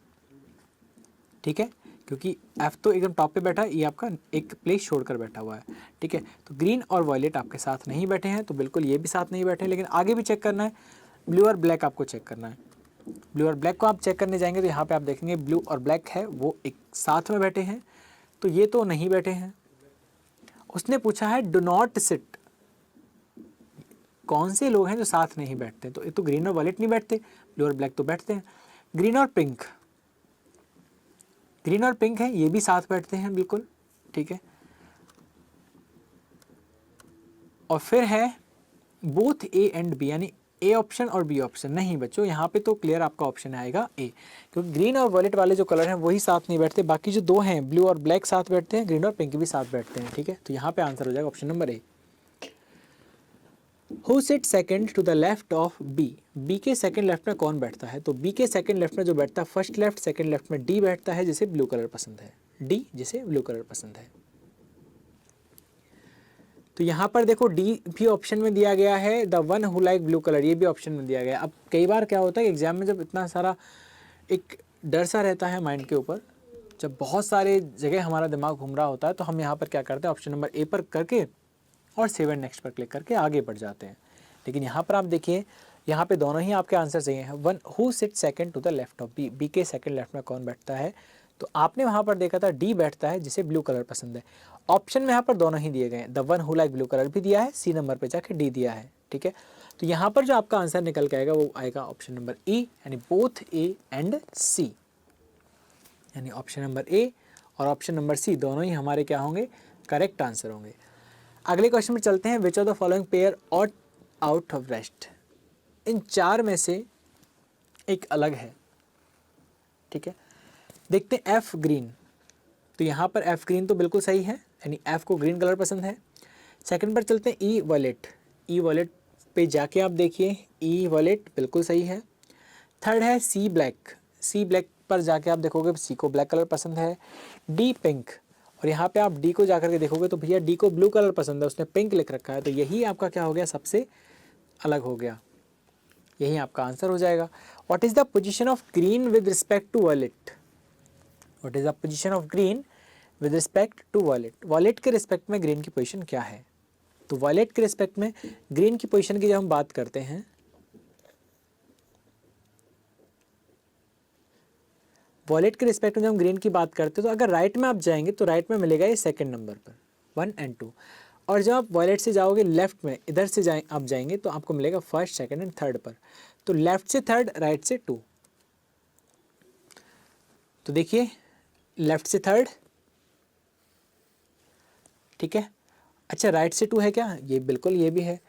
ठीक है, क्योंकि एफ तो एकदम टॉप पे बैठा है, ये आपका एक प्लेस छोड़कर बैठा हुआ है, ठीक है। तो ग्रीन और वॉलेट आपके साथ नहीं बैठे हैं, तो बिल्कुल ये भी साथ नहीं बैठे हैं। लेकिन आगे भी चेक करना है, ब्लू और ब्लैक आपको चेक करना है। ब्लू और ब्लैक को आप चेक करने जाएंगे तो यहाँ पे आप देखेंगे ब्लू और ब्लैक है वो एक साथ में बैठे हैं, तो ये तो नहीं बैठे हैं। उसने पूछा है डू नॉट सिट, कौन से लोग हैं जो साथ नहीं बैठते? तो ये तो ग्रीन और वॉलेट नहीं बैठते, ब्लू और ब्लैक तो बैठते हैं। ग्रीन और पिंक, ग्रीन और पिंक है, ये भी साथ बैठते हैं बिल्कुल, ठीक है। और फिर है बोथ ए एंड बी, यानी ए ऑप्शन और बी ऑप्शन। नहीं बच्चों, यहाँ पे तो क्लियर आपका ऑप्शन आएगा ए, क्योंकि ग्रीन और वॉलेट वाले जो कलर हैं वही साथ नहीं बैठते, बाकी जो दो हैं ब्लू और ब्लैक साथ बैठते हैं, ग्रीन और पिंक भी साथ बैठते हैं, ठीक है। तो यहाँ पे आंसर हो जाएगा option number A. Who sit second to the left of B, B के सेकंड लेफ्ट में कौन बैठता है? तो बी के सेकंड लेफ्ट में जो बैठता है, फर्स्ट लेफ्ट सेकंड लेफ्ट में डी बैठता है, जिसे ब्लू कलर पसंद है, डी जिसे ब्लू कलर पसंद है। तो यहाँ पर देखो डी भी ऑप्शन में दिया गया है, the one who like blue colour, ये भी ऑप्शन में दिया गया है। अब कई बार क्या होता है एग्जाम में, जब इतना सारा एक डर सा रहता है माइंड के ऊपर, जब बहुत सारे जगह हमारा दिमाग घूम रहा होता है, तो हम यहाँ पर क्या करते हैं, ऑप्शन नंबर ए पर करके और सेव एंड नेक्स्ट पर क्लिक करके आगे बढ़ जाते हैं। लेकिन यहाँ पर आप देखिए, यहाँ पे दोनों ही आपके आंसर सही हैं। One who sit second to the left of B, B के सेकंड लेफ्ट में कौन बैठता है? तो आपने वहाँ पर देखा था डी बैठता है जिसे ब्लू कलर पसंद है। ऑप्शन में यहाँ पर दोनों ही दिए गए हैं, the one who like blue colour भी दिया है, सी नंबर पे जाके डी दिया है, ठीक है। तो यहाँ पर जो आपका आंसर निकल के आएगा वो आएगा ऑप्शन नंबर ई, यानी बोथ ए एंड सी, यानी ऑप्शन नंबर ए और ऑप्शन नंबर सी दोनों ही हमारे क्या होंगे? करेक्ट आंसर होंगे। अगले क्वेश्चन में चलते हैं, which of the following pair odd out of rest, इन चार में से एक अलग है, ठीक है। देखते हैं एफ ग्रीन, तो यहाँ पर एफ ग्रीन तो बिल्कुल सही है, यानी एफ को ग्रीन कलर पसंद है। सेकंड पर चलते हैं ई वॉलेट, ई वॉलेट पे जाके आप देखिए ई वॉलेट बिल्कुल सही है। थर्ड है सी ब्लैक, सी ब्लैक पर जाके आप देखोगे सी को ब्लैक कलर पसंद है। डी पिंक, और यहाँ पे आप डी को जाकर के देखोगे तो भैया डी को ब्लू कलर पसंद है, उसने पिंक लिख रखा है, तो यही आपका क्या हो गया? सबसे अलग हो गया, यही आपका आंसर हो जाएगा। What is the position of green with respect to violet, what is the position of green with respect to violet, wallet के रिस्पेक्ट में ग्रीन की पोजीशन क्या है? तो वॉलेट के रिस्पेक्ट में ग्रीन की पोजीशन की जब हम बात करते हैं, वॉलेट के रिस्पेक्ट में जब हम ग्रीन की बात करते हैं, तो अगर राइट में आप जाएंगे तो राइट में मिलेगा ये सेकंड नंबर पर 1 एंड 2, और जब आप वॉलेट से जाओगे लेफ्ट में, इधर से आप जाएंगे तो आपको मिलेगा फर्स्ट सेकंड एंड थर्ड पर। तो लेफ्ट से थर्ड, राइट से 2, तो देखिए लेफ्ट से थर्ड, ठीक है। अच्छा राइट से 2 है क्या? ये बिल्कुल ये भी है।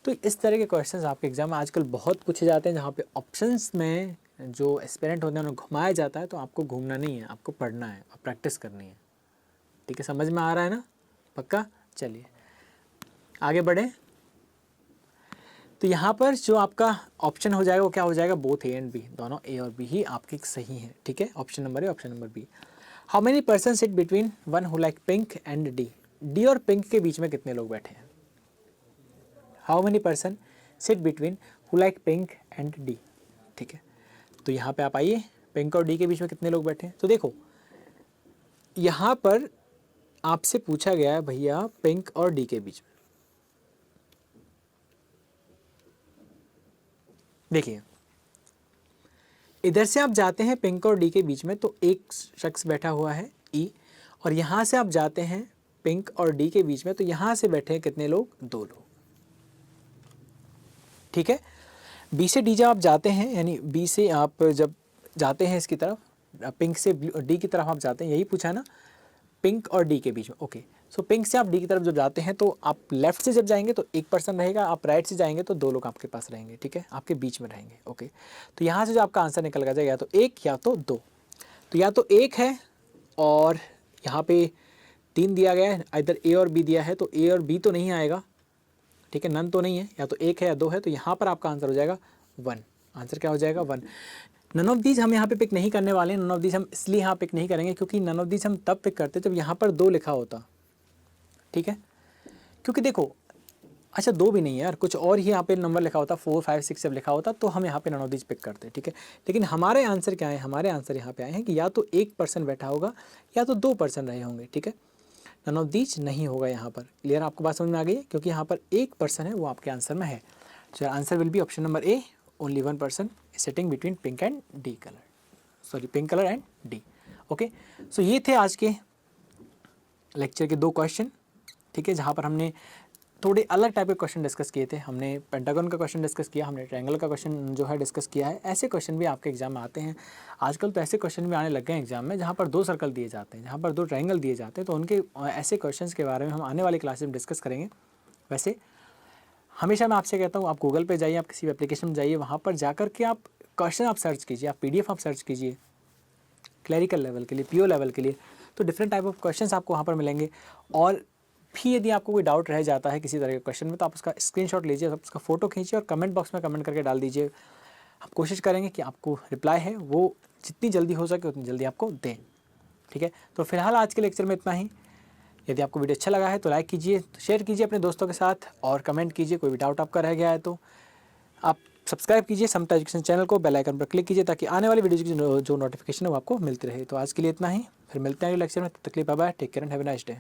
तो इस तरह के क्वेश्चंस आपके एग्जाम में आजकल बहुत पूछे जाते हैं, जहाँ पे ऑप्शंस में जो एस्पिरेंट होते हैं उन्हें घुमाया जाता है। तो आपको घूमना नहीं है, आपको पढ़ना है और प्रैक्टिस करनी है, ठीक है। समझ में आ रहा है ना? पक्का? चलिए आगे बढ़े। तो यहाँ पर जो आपका ऑप्शन हो जाएगा वो क्या हो जाएगा, बोथ ए एंड बी, दोनों ए और बी ही आपके सही हैं, ठीक है। Option number A, option number B. How many person sit between one who like pink and D, D और पिंक के बीच में कितने लोग बैठे हैं। How many person sit between who like pink and D, ठीक है। तो यहाँ पे आप आइए, पिंक और डी के बीच में कितने लोग बैठे हैं। तो देखो यहाँ पर आपसे पूछा गया है भैया पिंक और डी के बीच में, देखिए इधर से आप जाते हैं पिंक और डी के बीच में तो एक शख्स बैठा हुआ है ई, और यहाँ से आप जाते हैं पिंक और डी के बीच में तो यहाँ से बैठे हैं कितने लोग, 2 लोग, ठीक है। बी से डी जब आप जाते हैं, यानी बी से आप जब जाते हैं इसकी तरफ, पिंक से डी की तरफ आप जाते हैं, यही पूछा है ना, पिंक और डी के बीच में, ओके। सो पिंक से आप डी की तरफ जब जाते हैं तो आप लेफ्ट से जब जाएंगे तो एक पर्सन रहेगा, आप राइट से जाएंगे तो 2 लोग आपके पास रहेंगे, ठीक है, आपके बीच में रहेंगे, ओके। तो यहाँ से जो आपका आंसर निकल जाएगा या तो 1 या तो 2, तो या तो 1 है और यहाँ पे 3 दिया गया है, इधर ए और बी दिया है, तो ए और बी तो नहीं आएगा, ठीक है, नन तो नहीं है, या तो 1 है या 2 है, तो यहाँ पर आपका आंसर हो जाएगा 1। आंसर क्या हो जाएगा, 1। नन ऑफ दीज हम यहाँ पे पिक नहीं करने वाले हैं, नन ऑफ दीज हम इसलिए यहाँ पिक नहीं करेंगे क्योंकि नन ऑफ दीज हम तब पिक करते जब यहाँ पर 2 लिखा होता, ठीक है। क्योंकि देखो अच्छा 2 भी नहीं है यार, कुछ और ही यहाँ पे नंबर लिखा होता, 4 5 6 जब लिखा होता तो हम यहाँ पे नन ऑफ दीज पिक करते, ठीक है। लेकिन हमारे आंसर क्या है, हमारे आंसर यहाँ पे आए हैं कि या तो 1 पर्सन बैठा होगा या तो 2 पर्सन रहे होंगे, ठीक है। नन ऑफ दीज नहीं होगा यहाँ पर, क्लियर, आपको बात समझ में आ गई है, क्योंकि यहाँ पर 1 पर्सन है वो आपके आंसर में है। So answer will be option number A, only 1 person sitting between pink and D colour, sorry pink colour and D, okay. So ये थे आज के लेक्चर के 2 क्वेश्चन, ठीक है, जहाँ पर हमने थोड़े अलग टाइप के क्वेश्चन डिस्कस किए थे। हमने पेंटागन का क्वेश्चन डिस्कस किया, हमने ट्रायंगल का क्वेश्चन जो है डिस्कस किया है। ऐसे क्वेश्चन भी आपके एग्जाम में आते हैं आजकल, तो ऐसे क्वेश्चन भी आने लग गए हैं एग्जाम में, जहाँ पर 2 सर्कल दिए जाते हैं, जहाँ पर 2 ट्रायंगल दिए जाते हैं, तो उनके ऐसे क्वेश्चन के बारे में हम आने वाली क्लास में डिस्कस करेंगे। वैसे हमेशा मैं आपसे कहता हूँ आप गूगल पे जाइए, आप किसी भी एप्लीकेशन में जाइए, वहाँ पर जाकर के आप क्वेश्चन आप सर्च कीजिए, आप PDF आप सर्च कीजिए क्लैरिकल लेवल के लिए, PO लेवल के लिए, तो डिफरेंट टाइप ऑफ क्वेश्चंस आपको वहाँ पर मिलेंगे। और भी यदि आपको कोई डाउट रह जाता है किसी तरह के क्वेश्चन में तो आप उसका स्क्रीनशॉट लीजिए, आप उसका फ़ोटो खींचिए और कमेंट बॉक्स में कमेंट करके डाल दीजिए। हम कोशिश करेंगे कि आपको रिप्लाई है वो जितनी जल्दी हो सके उतनी जल्दी आपको दें, ठीक है। तो फिलहाल आज के लेक्चर में इतना ही। यदि आपको वीडियो अच्छा लगा है तो लाइक कीजिए, तो शेयर कीजिए अपने दोस्तों के साथ और कमेंट कीजिए। कोई भी डाउट आपका रह गया है तो आप सब्सक्राइब कीजिए समता एजुकेशन चैनल को, बेल आइकन पर क्लिक कीजिए ताकि आने वाली वीडियो की जो नोटिफिकेशन है वो आपको मिलती रहे। तो आज के लिए इतना ही, फिर मिलते हैं अगले लेक्चर में, तब तक के लिए bye bye, take care and have a nice day.